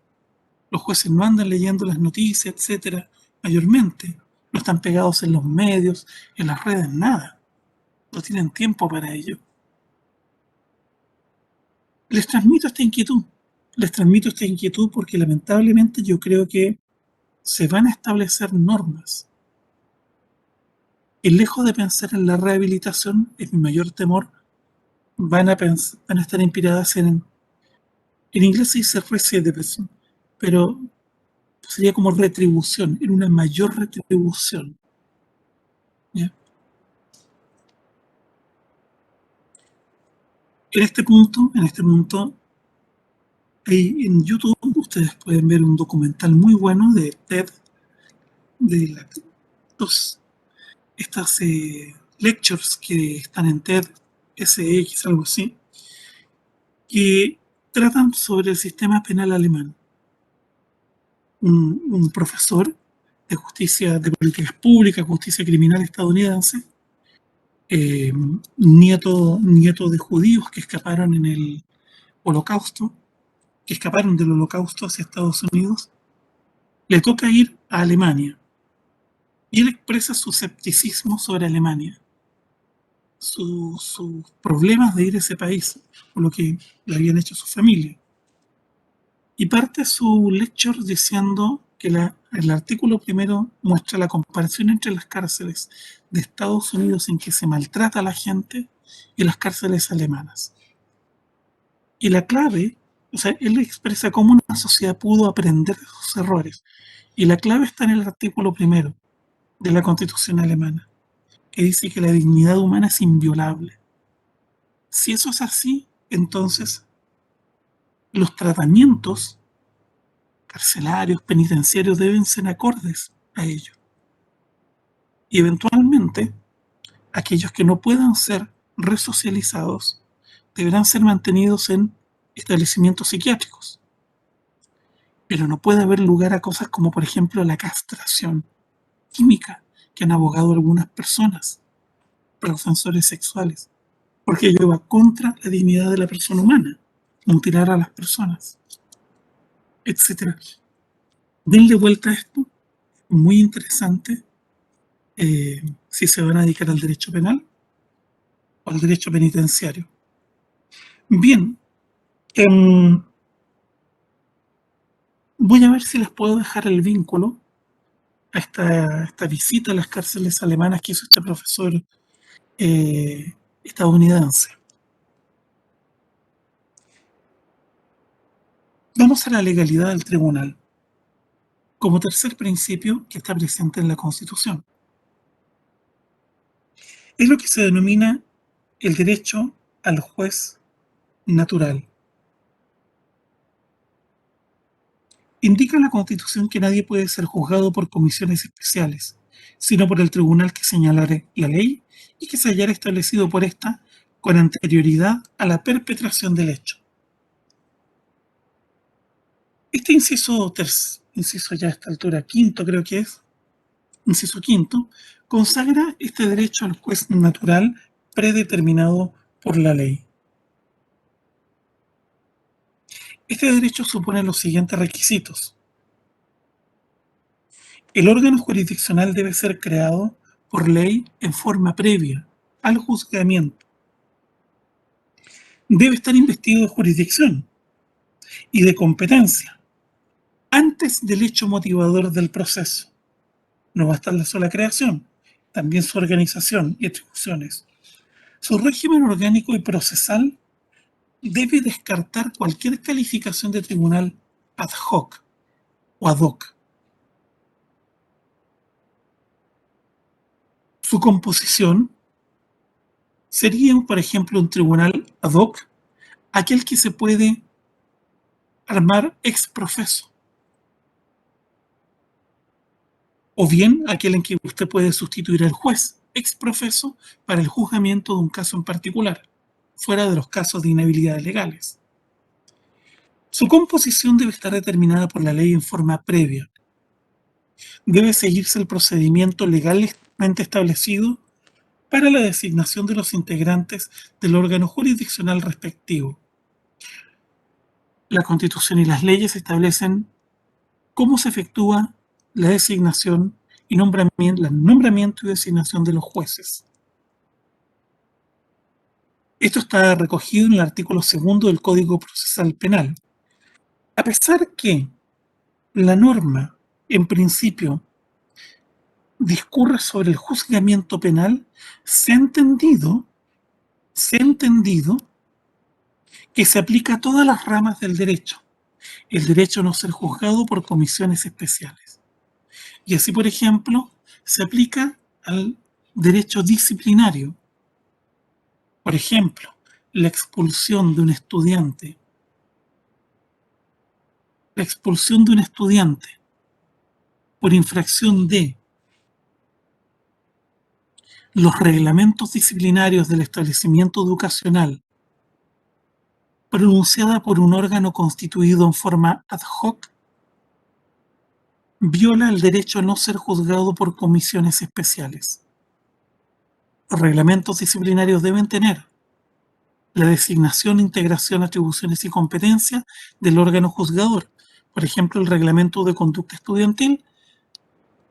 Los jueces no andan leyendo las noticias, etcétera, mayormente. No están pegados en los medios, en las redes, nada. No tienen tiempo para ello. Les transmito esta inquietud. Les transmito esta inquietud porque lamentablemente yo creo que se van a establecer normas. Y lejos de pensar en la rehabilitación, es mi mayor temor, van a estar inspiradas en inglés se dice resederation, pero sería como retribución, en una mayor retribución. ¿Ya? En este punto, ahí en YouTube ustedes pueden ver un documental muy bueno de TED, de estas lectures que están en TED, SX, algo así, que tratan sobre el sistema penal alemán. Un profesor de justicia, de políticas públicas, justicia criminal estadounidense, nieto de judíos que escaparon en el Holocausto, que escaparon del Holocausto hacia Estados Unidos, le toca ir a Alemania. Y él expresa su escepticismo sobre Alemania, sus problemas de ir a ese país, por lo que le habían hecho a su familia. Y parte su lecture diciendo que el artículo primero muestra la comparación entre las cárceles de Estados Unidos en que se maltrata a la gente y las cárceles alemanas. Y la clave, o sea, él expresa cómo una sociedad pudo aprender de sus errores. Y la clave está en el artículo primero de la Constitución alemana, que dice que la dignidad humana es inviolable. Si eso es así, entonces los tratamientos carcelarios, penitenciarios deben ser acordes a ello. Y eventualmente, aquellos que no puedan ser resocializados deberán ser mantenidos en establecimientos psiquiátricos. Pero no puede haber lugar a cosas como, por ejemplo, la castración química que han abogado algunas personas para los sensores sexuales, porque ello va contra la dignidad de la persona humana, mutilar a las personas, etc. Denle vuelta a esto, muy interesante, si se van a dedicar al derecho penal o al derecho penitenciario. Bien, Voy a ver si les puedo dejar el vínculo a esta visita a las cárceles alemanas que hizo este profesor estadounidense. Vamos a la legalidad del tribunal, como tercer principio que está presente en la Constitución. Es lo que se denomina el derecho al juez natural. Indica la Constitución que nadie puede ser juzgado por comisiones especiales, sino por el tribunal que señalare la ley y que se hallara establecido por ésta con anterioridad a la perpetración del hecho. Este inciso ya a esta altura, quinto creo que es, inciso quinto, consagra este derecho al juez natural predeterminado por la ley. Este derecho supone los siguientes requisitos. El órgano jurisdiccional debe ser creado por ley en forma previa al juzgamiento. Debe estar investido de jurisdicción y de competencia antes del hecho motivador del proceso. No basta la sola creación, también su organización y atribuciones. Su régimen orgánico y procesal debe descartar cualquier calificación de tribunal ad hoc o ad hoc. Su composición sería, por ejemplo, un tribunal ad hoc, aquel que se puede armar ex profeso, o bien aquel en que usted puede sustituir al juez ex profeso para el juzgamiento de un caso en particular, fuera de los casos de inhabilidades legales. Su composición debe estar determinada por la ley en forma previa. Debe seguirse el procedimiento legalmente establecido para la designación de los integrantes del órgano jurisdiccional respectivo. La Constitución y las leyes establecen cómo se efectúa la designación y nombramiento y designación de los jueces. Esto está recogido en el artículo 2 del Código Procesal Penal. A pesar que la norma, en principio, discurre sobre el juzgamiento penal, se ha entendido que se aplica a todas las ramas del derecho. El derecho a no ser juzgado por comisiones especiales. Y así, por ejemplo, se aplica al derecho disciplinario. Por ejemplo, la expulsión de un estudiante. La expulsión de un estudiante por infracción de los reglamentos disciplinarios del establecimiento educacional, pronunciada por un órgano constituido en forma ad hoc, viola el derecho a no ser juzgado por comisiones especiales. Los reglamentos disciplinarios deben tener la designación, integración, atribuciones y competencia del órgano juzgador. Por ejemplo, el reglamento de conducta estudiantil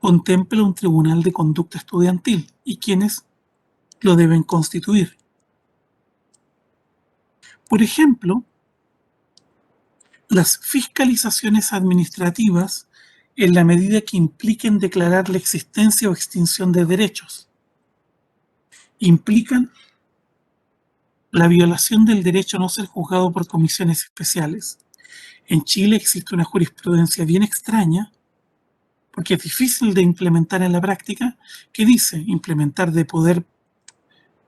contempla un tribunal de conducta estudiantil y quienes lo deben constituir. Por ejemplo, las fiscalizaciones administrativas en la medida que impliquen declarar la existencia o extinción de derechos, implican la violación del derecho a no ser juzgado por comisiones especiales. En Chile existe una jurisprudencia bien extraña, porque es difícil de implementar en la práctica, que dice implementar de poder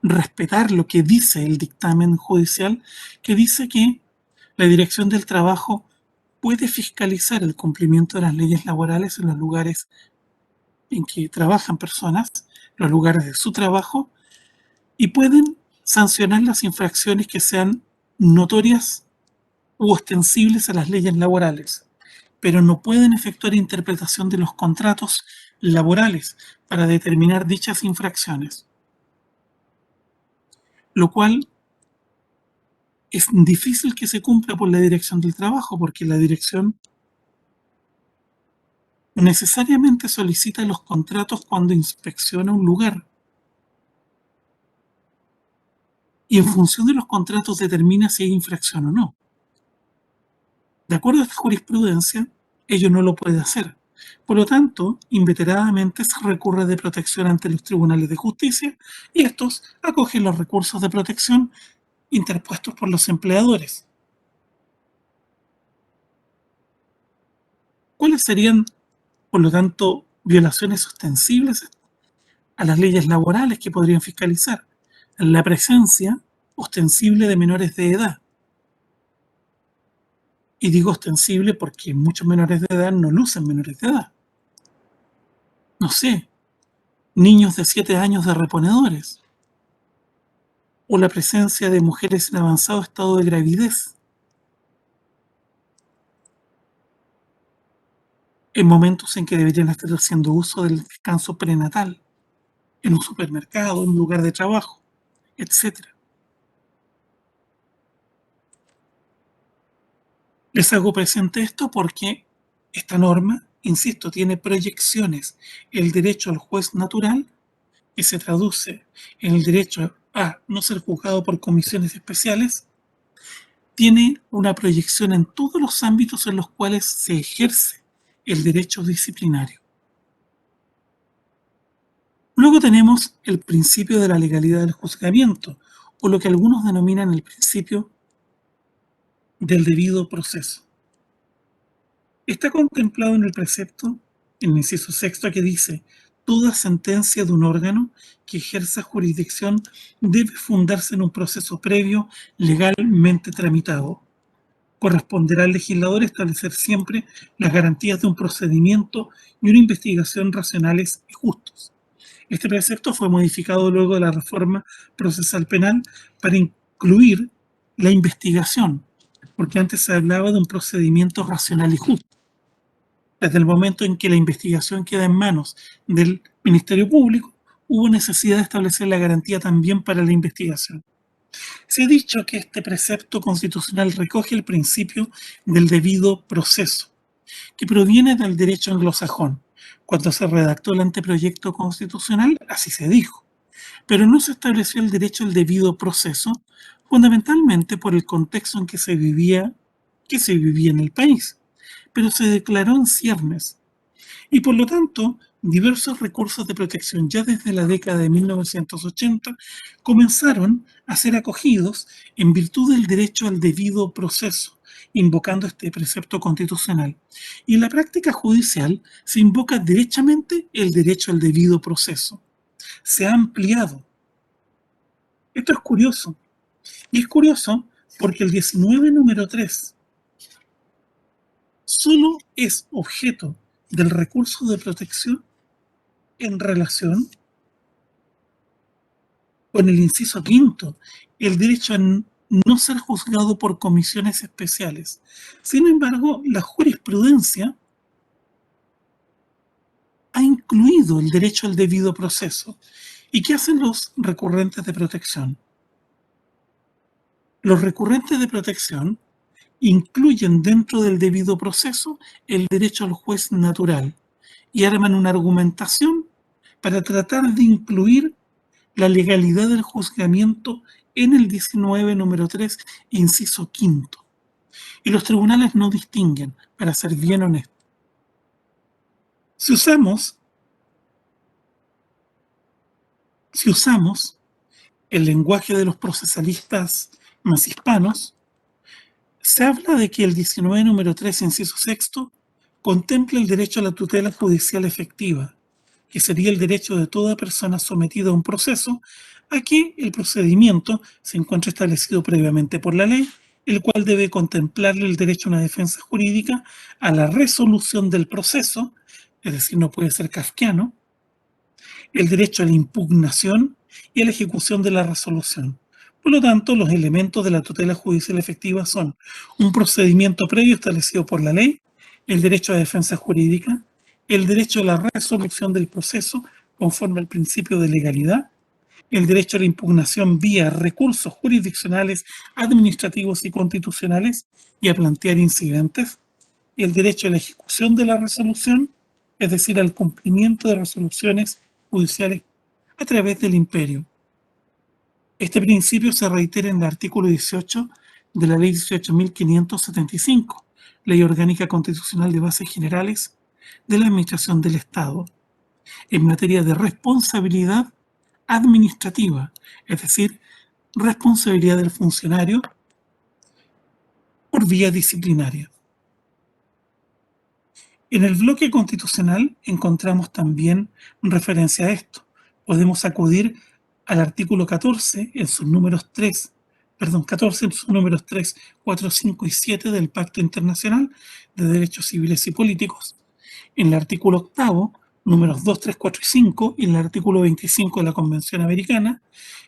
respetar lo que dice el dictamen judicial, que dice que la Dirección del Trabajo puede fiscalizar el cumplimiento de las leyes laborales en los lugares en que trabajan personas, los lugares de su trabajo, y pueden sancionar las infracciones que sean notorias u ostensibles a las leyes laborales, pero no pueden efectuar interpretación de los contratos laborales para determinar dichas infracciones, lo cual es difícil que se cumpla por la Dirección del Trabajo, porque la dirección necesariamente solicita los contratos cuando inspecciona un lugar. Y en función de los contratos determina si hay infracción o no. De acuerdo a esta jurisprudencia, ello no lo puede hacer. Por lo tanto, inveteradamente se recurre de protección ante los tribunales de justicia y estos acogen los recursos de protección interpuestos por los empleadores. ¿Cuáles serían, por lo tanto, violaciones ostensibles a las leyes laborales que podrían fiscalizar? La presencia ostensible de menores de edad. Y digo ostensible porque muchos menores de edad no lucen menores de edad. No sé, niños de 7 años de reponedores. O la presencia de mujeres en avanzado estado de gravidez. En momentos en que deberían estar haciendo uso del descanso prenatal. En un supermercado, en un lugar de trabajo, etc. Les hago presente esto porque esta norma, insisto, tiene proyecciones. El derecho al juez natural, que se traduce en el derecho a no ser juzgado por comisiones especiales, tiene una proyección en todos los ámbitos en los cuales se ejerce el derecho disciplinario. Luego tenemos el principio de la legalidad del juzgamiento, o lo que algunos denominan el principio del debido proceso. Está contemplado en el precepto, en el inciso sexto, que dice: toda sentencia de un órgano que ejerza jurisdicción debe fundarse en un proceso previo legalmente tramitado. Corresponderá al legislador establecer siempre las garantías de un procedimiento y una investigación racionales y justos. Este precepto fue modificado luego de la reforma procesal penal para incluir la investigación, porque antes se hablaba de un procedimiento racional y justo. Desde el momento en que la investigación queda en manos del Ministerio Público, hubo necesidad de establecer la garantía también para la investigación. Se ha dicho que este precepto constitucional recoge el principio del debido proceso, que proviene del derecho anglosajón. Cuando se redactó el anteproyecto constitucional, así se dijo, pero no se estableció el derecho al debido proceso, fundamentalmente por el contexto en que se vivía en el país, pero se declaró en ciernes y por lo tanto diversos recursos de protección ya desde la década de 1980 comenzaron a ser acogidos en virtud del derecho al debido proceso, invocando este precepto constitucional. Y en la práctica judicial se invoca derechamente el derecho al debido proceso. Se ha ampliado. Esto es curioso. Y es curioso porque el 19 número 3 solo es objeto del recurso de protección en relación con el inciso quinto, el derecho a no ser juzgado por comisiones especiales. Sin embargo, la jurisprudencia ha incluido el derecho al debido proceso. ¿Y qué hacen los recurrentes de protección? Los recurrentes de protección incluyen dentro del debido proceso el derecho al juez natural y arman una argumentación para tratar de incluir la legalidad del juzgamiento en el 19 número 3, inciso quinto. Y los tribunales no distinguen, para ser bien honestos. Si usamos el lenguaje de los procesalistas más hispanos, se habla de que el 19 número 3, inciso sexto, contempla el derecho a la tutela judicial efectiva, que sería el derecho de toda persona sometida a un proceso a que el procedimiento se encuentre establecido previamente por la ley, el cual debe contemplarle el derecho a una defensa jurídica, a la resolución del proceso, es decir, no puede ser kafkiano, el derecho a la impugnación y a la ejecución de la resolución. Por lo tanto, los elementos de la tutela judicial efectiva son un procedimiento previo establecido por la ley, el derecho a defensa jurídica, el derecho a la resolución del proceso conforme al principio de legalidad, el derecho a la impugnación vía recursos jurisdiccionales, administrativos y constitucionales y a plantear incidentes, el derecho a la ejecución de la resolución, es decir, al cumplimiento de resoluciones judiciales a través del imperio. Este principio se reitera en el artículo 18 de la Ley 18.575, Ley Orgánica Constitucional de Bases Generales de la Administración del Estado, en materia de responsabilidad administrativa, es decir, responsabilidad del funcionario por vía disciplinaria. En el bloque constitucional encontramos también referencia a esto. Podemos acudir al artículo 14 en sus números 3, 4, 5 y 7 del Pacto Internacional de Derechos Civiles y Políticos, en el artículo 8, números 2, 3, 4 y 5, y en el artículo 25 de la Convención Americana,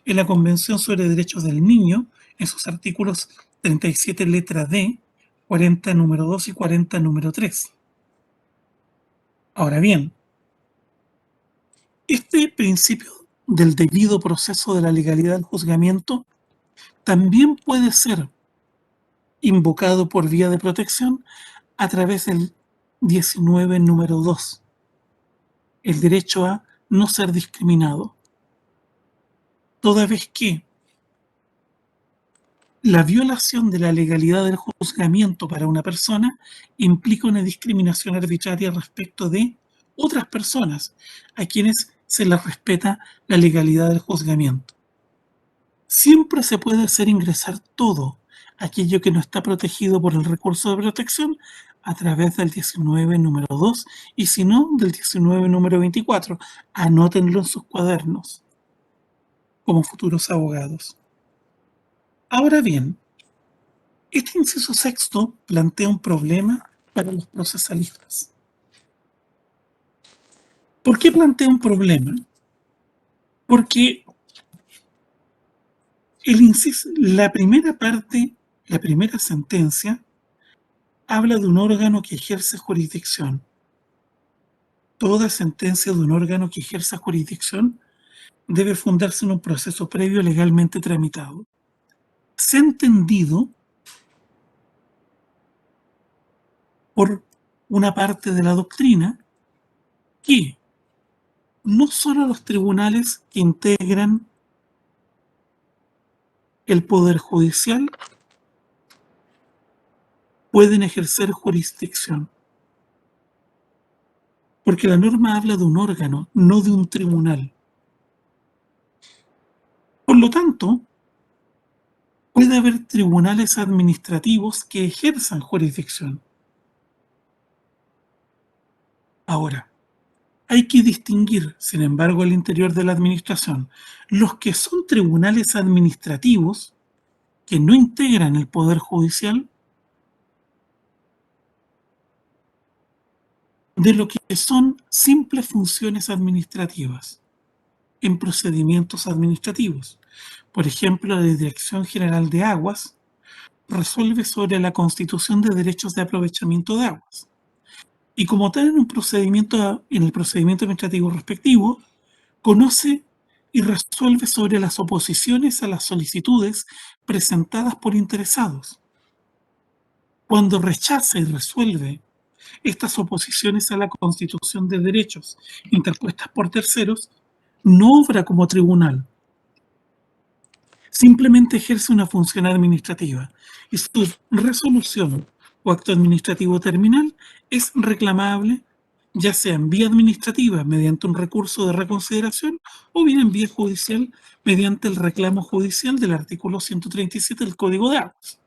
en la Convención sobre Derechos del Niño, en sus artículos 37 letra D, 40 número 2 y 40 número 3. Ahora bien, este principio del debido proceso de la legalidad del juzgamiento también puede ser invocado por vía de protección a través del 19 número 2, el derecho a no ser discriminado, toda vez que la violación de la legalidad del juzgamiento para una persona implica una discriminación arbitraria respecto de otras personas a quienes se les respeta la legalidad del juzgamiento. Siempre se puede hacer ingresar todo aquello que no está protegido por el recurso de protección a través del 19 número 2 y si no, del 19 número 24. Anótenlo en sus cuadernos como futuros abogados. Ahora bien, este inciso sexto plantea un problema para los procesalistas. ¿Por qué plantea un problema? Porque la primera parte, la primera sentencia, habla de un órgano que ejerce jurisdicción. Toda sentencia de un órgano que ejerza jurisdicción debe fundarse en un proceso previo legalmente tramitado. Se ha entendido por una parte de la doctrina que no solo los tribunales que integran el Poder Judicial pueden ejercer jurisdicción, porque la norma habla de un órgano, no de un tribunal. Por lo tanto, puede haber tribunales administrativos que ejerzan jurisdicción. Ahora, hay que distinguir, sin embargo, al interior de la administración, los que son tribunales administrativos que no integran el Poder Judicial de lo que son simples funciones administrativas en procedimientos administrativos. Por ejemplo, la Dirección General de Aguas resuelve sobre la constitución de derechos de aprovechamiento de aguas. Y como tal, en el procedimiento administrativo respectivo, conoce y resuelve sobre las oposiciones a las solicitudes presentadas por interesados. Cuando rechaza y resuelve estas oposiciones a la constitución de derechos interpuestas por terceros, no obra como tribunal, simplemente ejerce una función administrativa y su resolución o acto administrativo terminal es reclamable ya sea en vía administrativa mediante un recurso de reconsideración o bien en vía judicial mediante el reclamo judicial del artículo 137 del Código de Aguas.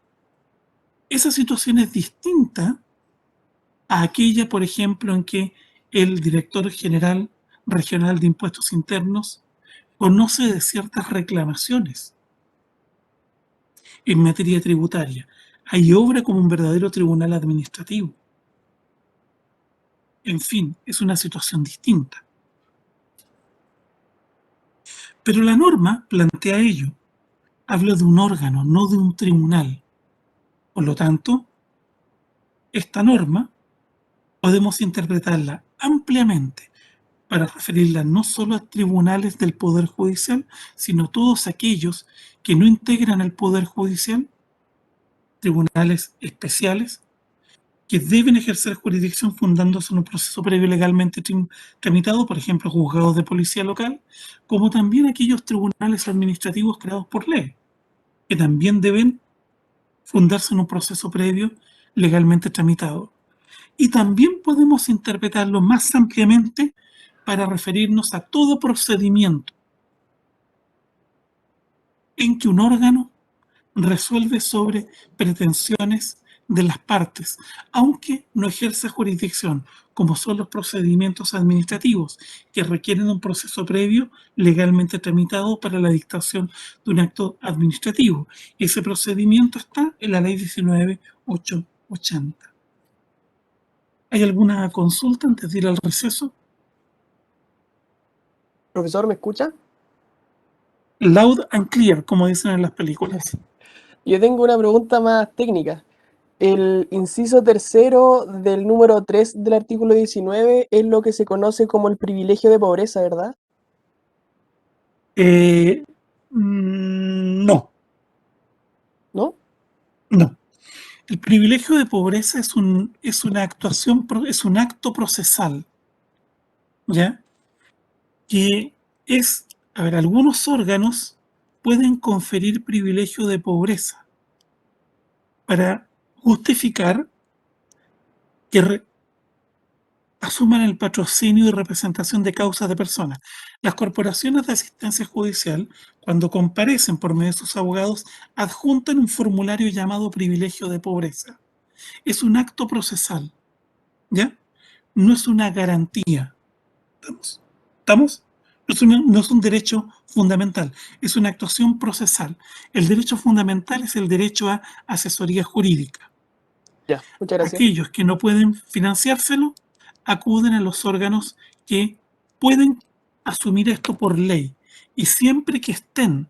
Esa situación es distinta a aquella, por ejemplo, en que el director general regional de impuestos internos conoce de ciertas reclamaciones en materia tributaria. Ahí obra como un verdadero tribunal administrativo. En fin, es una situación distinta. Pero la norma plantea ello. Habla de un órgano, no de un tribunal. Por lo tanto, esta norma podemos interpretarla ampliamente para referirla no solo a tribunales del Poder Judicial, sino a todos aquellos que no integran el Poder Judicial, tribunales especiales, que deben ejercer jurisdicción fundándose en un proceso previo legalmente tramitado, por ejemplo, juzgados de policía local, como también aquellos tribunales administrativos creados por ley, que también deben fundarse en un proceso previo legalmente tramitado. Y también podemos interpretarlo más ampliamente para referirnos a todo procedimiento en que un órgano resuelve sobre pretensiones de las partes, aunque no ejerza jurisdicción, como son los procedimientos administrativos, que requieren un proceso previo legalmente tramitado para la dictación de un acto administrativo. Ese procedimiento está en la Ley 19.880. ¿Hay alguna consulta antes de ir al receso? Profesor, ¿me escucha? Loud and clear, como dicen en las películas. Yo tengo una pregunta más técnica. El inciso tercero del número 3 del artículo 19 es lo que se conoce como el privilegio de pobreza, ¿verdad? No, ¿No? no. El privilegio de pobreza es una actuación, es un acto procesal, ¿ya? Que es, a ver, algunos órganos pueden conferir privilegio de pobreza para justificar que asuman el patrocinio y representación de causas de personas. Las corporaciones de asistencia judicial, cuando comparecen por medio de sus abogados, adjuntan un formulario llamado privilegio de pobreza. Es un acto procesal, ¿ya? No es una garantía. ¿Estamos? ¿Estamos? No es un derecho fundamental, es una actuación procesal. El derecho fundamental es el derecho a asesoría jurídica. Ya, muchas gracias. Aquellos que no pueden financiárselo acuden a los órganos que pueden asumir esto por ley, y siempre que estén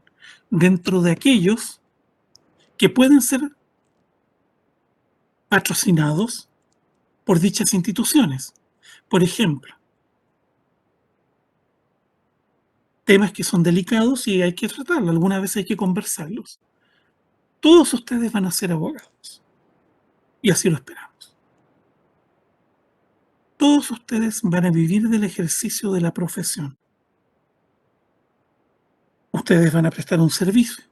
dentro de aquellos que pueden ser patrocinados por dichas instituciones. Por ejemplo, temas que son delicados y hay que tratarlos, alguna vez hay que conversarlos. Todos ustedes van a ser abogados, y así lo esperamos. Todos ustedes van a vivir del ejercicio de la profesión. Ustedes van a prestar un servicio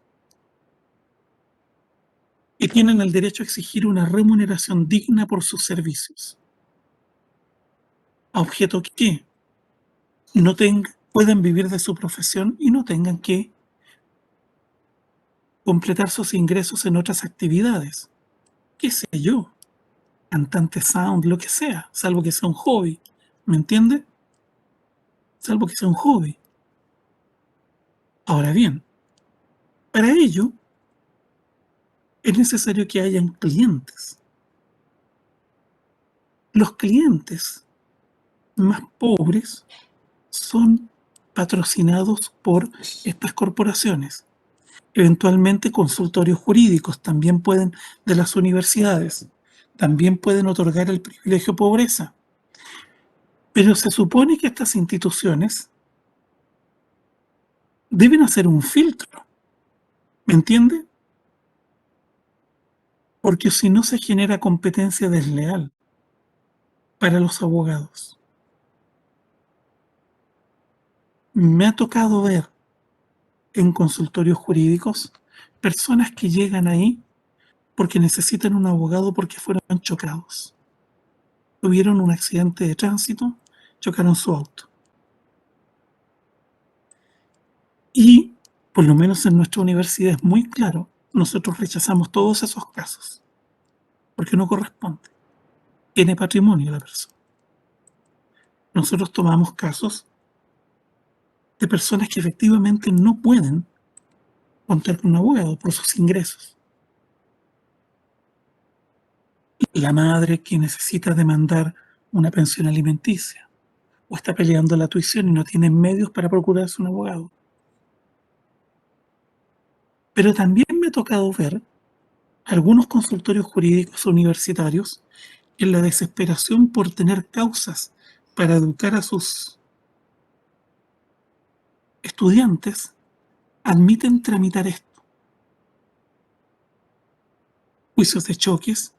y tienen el derecho a exigir una remuneración digna por sus servicios. A objeto que no puedan vivir de su profesión y no tengan que completar sus ingresos en otras actividades. ¿Qué sé yo? Cantante sound, lo que sea, salvo que sea un hobby. ¿Me entiende? Salvo que sea un hobby. Ahora bien, para ello es necesario que hayan clientes. Los clientes más pobres son patrocinados por estas corporaciones. Eventualmente consultorios jurídicos también pueden, de las universidades, también pueden otorgar el privilegio pobreza. Pero se supone que estas instituciones deben hacer un filtro, ¿me entiende? Porque si no se genera competencia desleal para los abogados. Me ha tocado ver en consultorios jurídicos personas que llegan ahí porque necesitan un abogado porque fueron chocados. Tuvieron un accidente de tránsito, chocaron su auto. Y, por lo menos en nuestra universidad es muy claro, nosotros rechazamos todos esos casos, porque no corresponde. Tiene patrimonio la persona. Nosotros tomamos casos de personas que efectivamente no pueden contar con un abogado por sus ingresos. La madre que necesita demandar una pensión alimenticia o está peleando la tuición y no tiene medios para procurarse un abogado. Pero también me ha tocado ver algunos consultorios jurídicos universitarios en la desesperación por tener causas para educar a sus estudiantes, admiten tramitar esto. Juicios de choques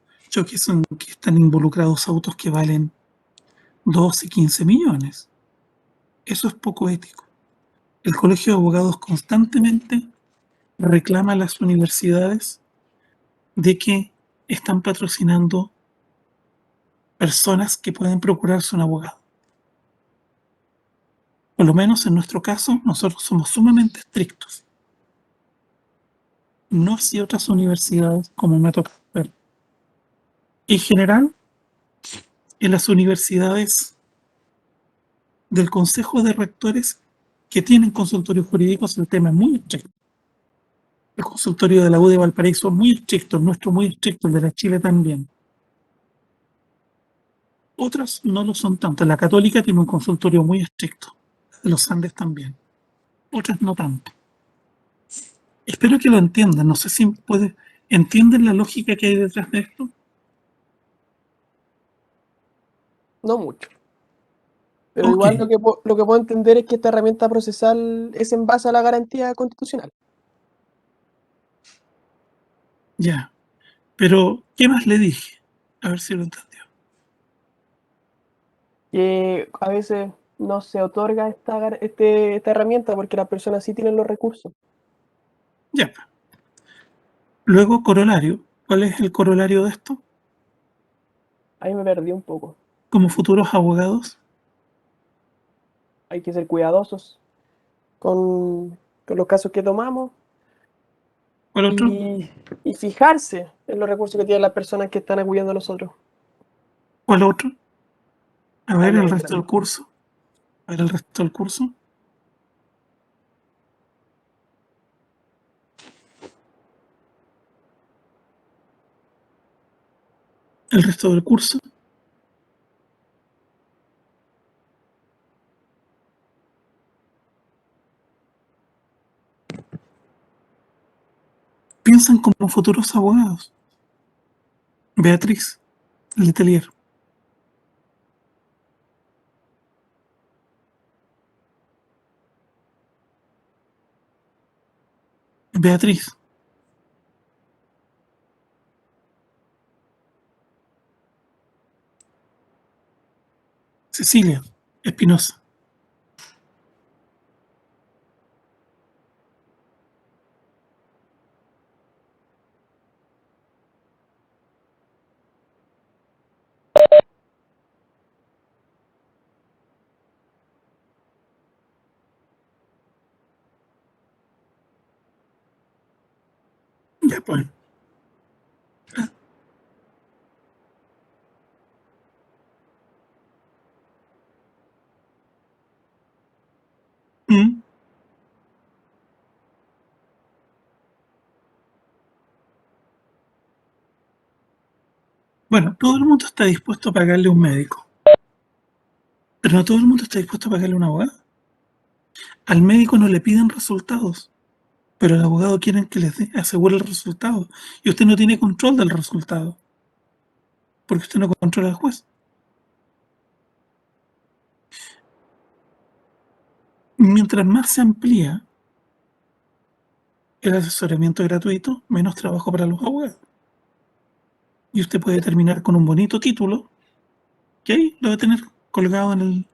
en que están involucrados autos que valen 12, 15 millones. Eso es poco ético. El Colegio de Abogados constantemente reclama a las universidades de que están patrocinando personas que pueden procurarse un abogado. Por lo menos en nuestro caso, nosotros somos sumamente estrictos. No así otras universidades, como me toca ver. En general, en las universidades del Consejo de Rectores que tienen consultorios jurídicos, el tema es muy estricto. El consultorio de la U de Valparaíso es muy estricto, el nuestro muy estricto, el de la Chile también. Otras no lo son tanto. La Católica tiene un consultorio muy estricto, de los Andes también. Otras no tanto. Espero que lo entiendan. No sé si ¿entienden la lógica que hay detrás de esto? No mucho. Pero Ok. igual lo que puedo entender es que esta herramienta procesal es en base a la garantía constitucional. Ya. Pero, ¿qué más le dije? A ver si lo entendió. Que a veces no se otorga esta herramienta porque las personas sí tienen los recursos. Ya. Luego, corolario. ¿Cuál es el corolario de esto? Ahí me perdí un poco. Como futuros abogados, Hay que ser cuidadosos con los casos que tomamos ¿cuál otro? y fijarse en los recursos que tienen las personas que están acudiendo a nosotros. ¿Cuál otro? A Ahí ver me el resto perdí. del curso. A ver el resto del curso. El resto del curso. Piensan como futuros abogados. Beatriz Letelier. Beatriz. Cecilia Espinosa. Ya pues. Mm. Bueno, todo el mundo está dispuesto a pagarle un médico, pero no todo el mundo está dispuesto a pagarle un abogado. Al médico no le piden resultados, pero al abogado quieren que les asegure el resultado. Y usted no tiene control del resultado, porque usted no controla al juez. Mientras más se amplía el asesoramiento gratuito, menos trabajo para los abogados. Y usted puede terminar con un bonito título que ahí lo va a tener colgado en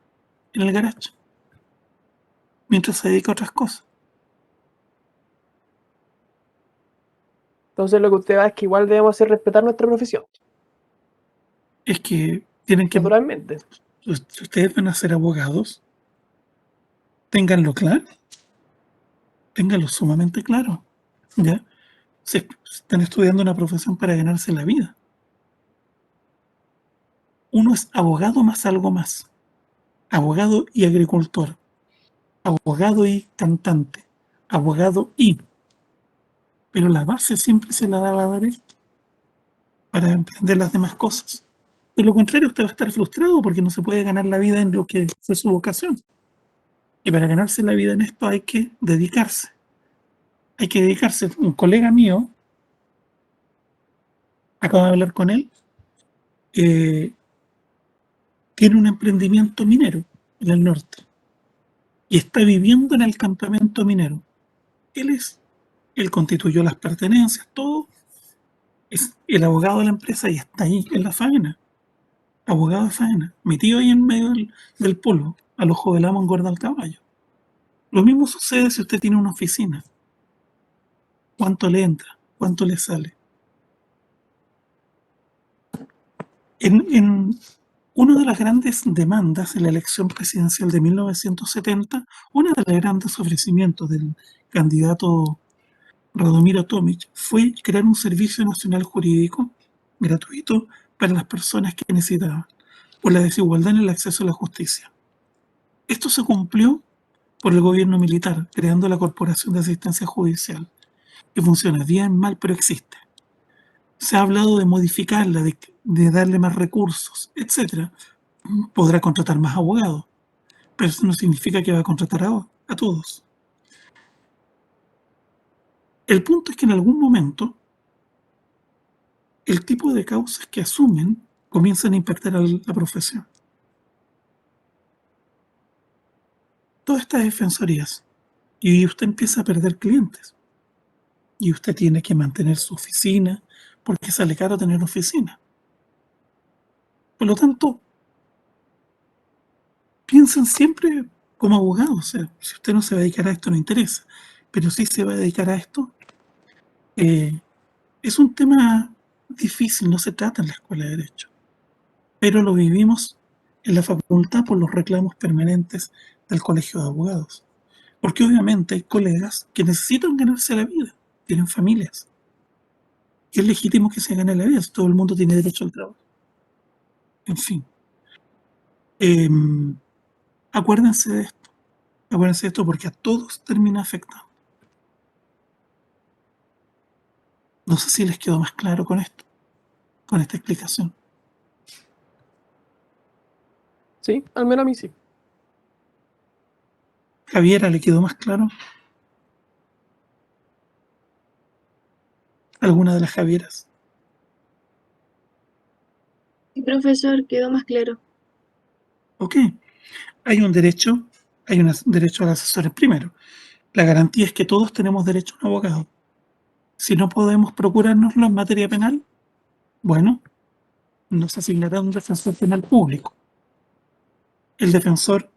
el garage, mientras se dedica a otras cosas. Entonces lo que usted va es que igual debemos hacer respetar nuestra profesión, Es que tienen que, naturalmente. si ustedes van a ser abogados, ténganlo claro, ténganlo sumamente claro. ¿Ya? Se están estudiando una profesión para ganarse la vida. Uno es abogado más algo más, abogado y agricultor, abogado y cantante, abogado y... Pero la base siempre se la da la derecha para emprender las demás cosas. De lo contrario, usted va a estar frustrado porque no se puede ganar la vida en lo que fue su vocación. Y para ganarse la vida en esto hay que dedicarse. Hay que dedicarse. Un colega mío, acabo de hablar con él, eh, tiene un emprendimiento minero en el norte y está viviendo en el campamento minero. Él constituyó las pertenencias, todo, es el abogado de la empresa y está ahí en la faena, abogado de faena, metido ahí en medio del polvo, al ojo del amo engorda al caballo. Lo mismo sucede si usted tiene una oficina. ¿Cuánto le entra? ¿Cuánto le sale? En una de las grandes demandas en la elección presidencial de 1970, uno de los grandes ofrecimientos del candidato Radomiro Tomic fue crear un servicio nacional jurídico gratuito para las personas que necesitaban, por la desigualdad en el acceso a la justicia. Esto se cumplió por el gobierno militar, creando la Corporación de Asistencia Judicial, que funciona bien, mal, pero existe. Se ha hablado de modificarla, de darle más recursos, etc. Podrá contratar más abogados, pero eso no significa que va a contratar a todos. El punto es que en algún momento el tipo de causas que asumen comienzan a impactar a la profesión. Todas estas defensorías, y usted empieza a perder clientes, y usted tiene que mantener su oficina, porque sale caro tener oficina. Por lo tanto, piensen siempre como abogados, o sea, si usted no se va a dedicar a esto no interesa, pero si se va a dedicar a esto, es un tema difícil, no se trata en la escuela de Derecho, pero lo vivimos en la facultad por los reclamos permanentes del Colegio de Abogados. Porque obviamente hay colegas que necesitan ganarse la vida, tienen familias. Y es legítimo que se gane la vida, todo el mundo tiene derecho al trabajo. En fin. Acuérdense de esto porque a todos termina afectando. No sé si les quedó más claro con esto, con esta explicación. Sí, al menos a mí sí. Javiera, ¿le quedó más claro? ¿Alguna de las Javieras? Sí, profesor, quedó más claro. Ok. Hay un derecho al asesor primero. La garantía es que todos tenemos derecho a un abogado. Si no podemos procurárnoslo en materia penal, bueno, nos asignará un defensor penal público. El defensor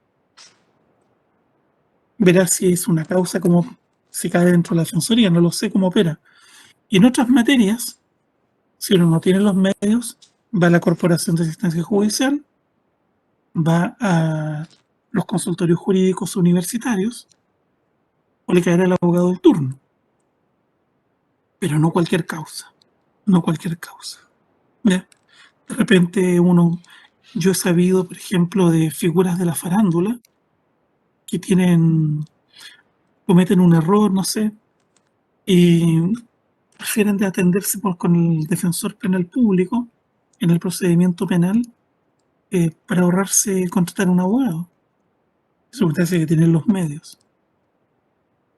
verá si es una causa como si cae dentro de la defensoría, no lo sé cómo opera. Y en otras materias, si uno no tiene los medios, va a la Corporación de Asistencia Judicial, va a los consultorios jurídicos universitarios o le caerá el abogado del turno. Pero no cualquier causa, no cualquier causa. ¿Ya? De repente yo he sabido, por ejemplo, de figuras de la farándula que cometen un error, no sé, y prefieren de atenderse con el defensor penal público en el procedimiento penal para ahorrarse contratar un abogado. En circunstancia que tienen los medios.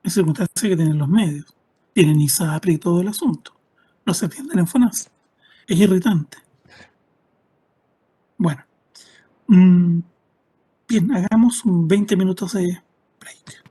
En circunstancia que tienen los medios. Tienen ISAPRE y todo el asunto. No se atienden en FONASA. Es irritante. Bueno, bien, hagamos un 20 minutos de break.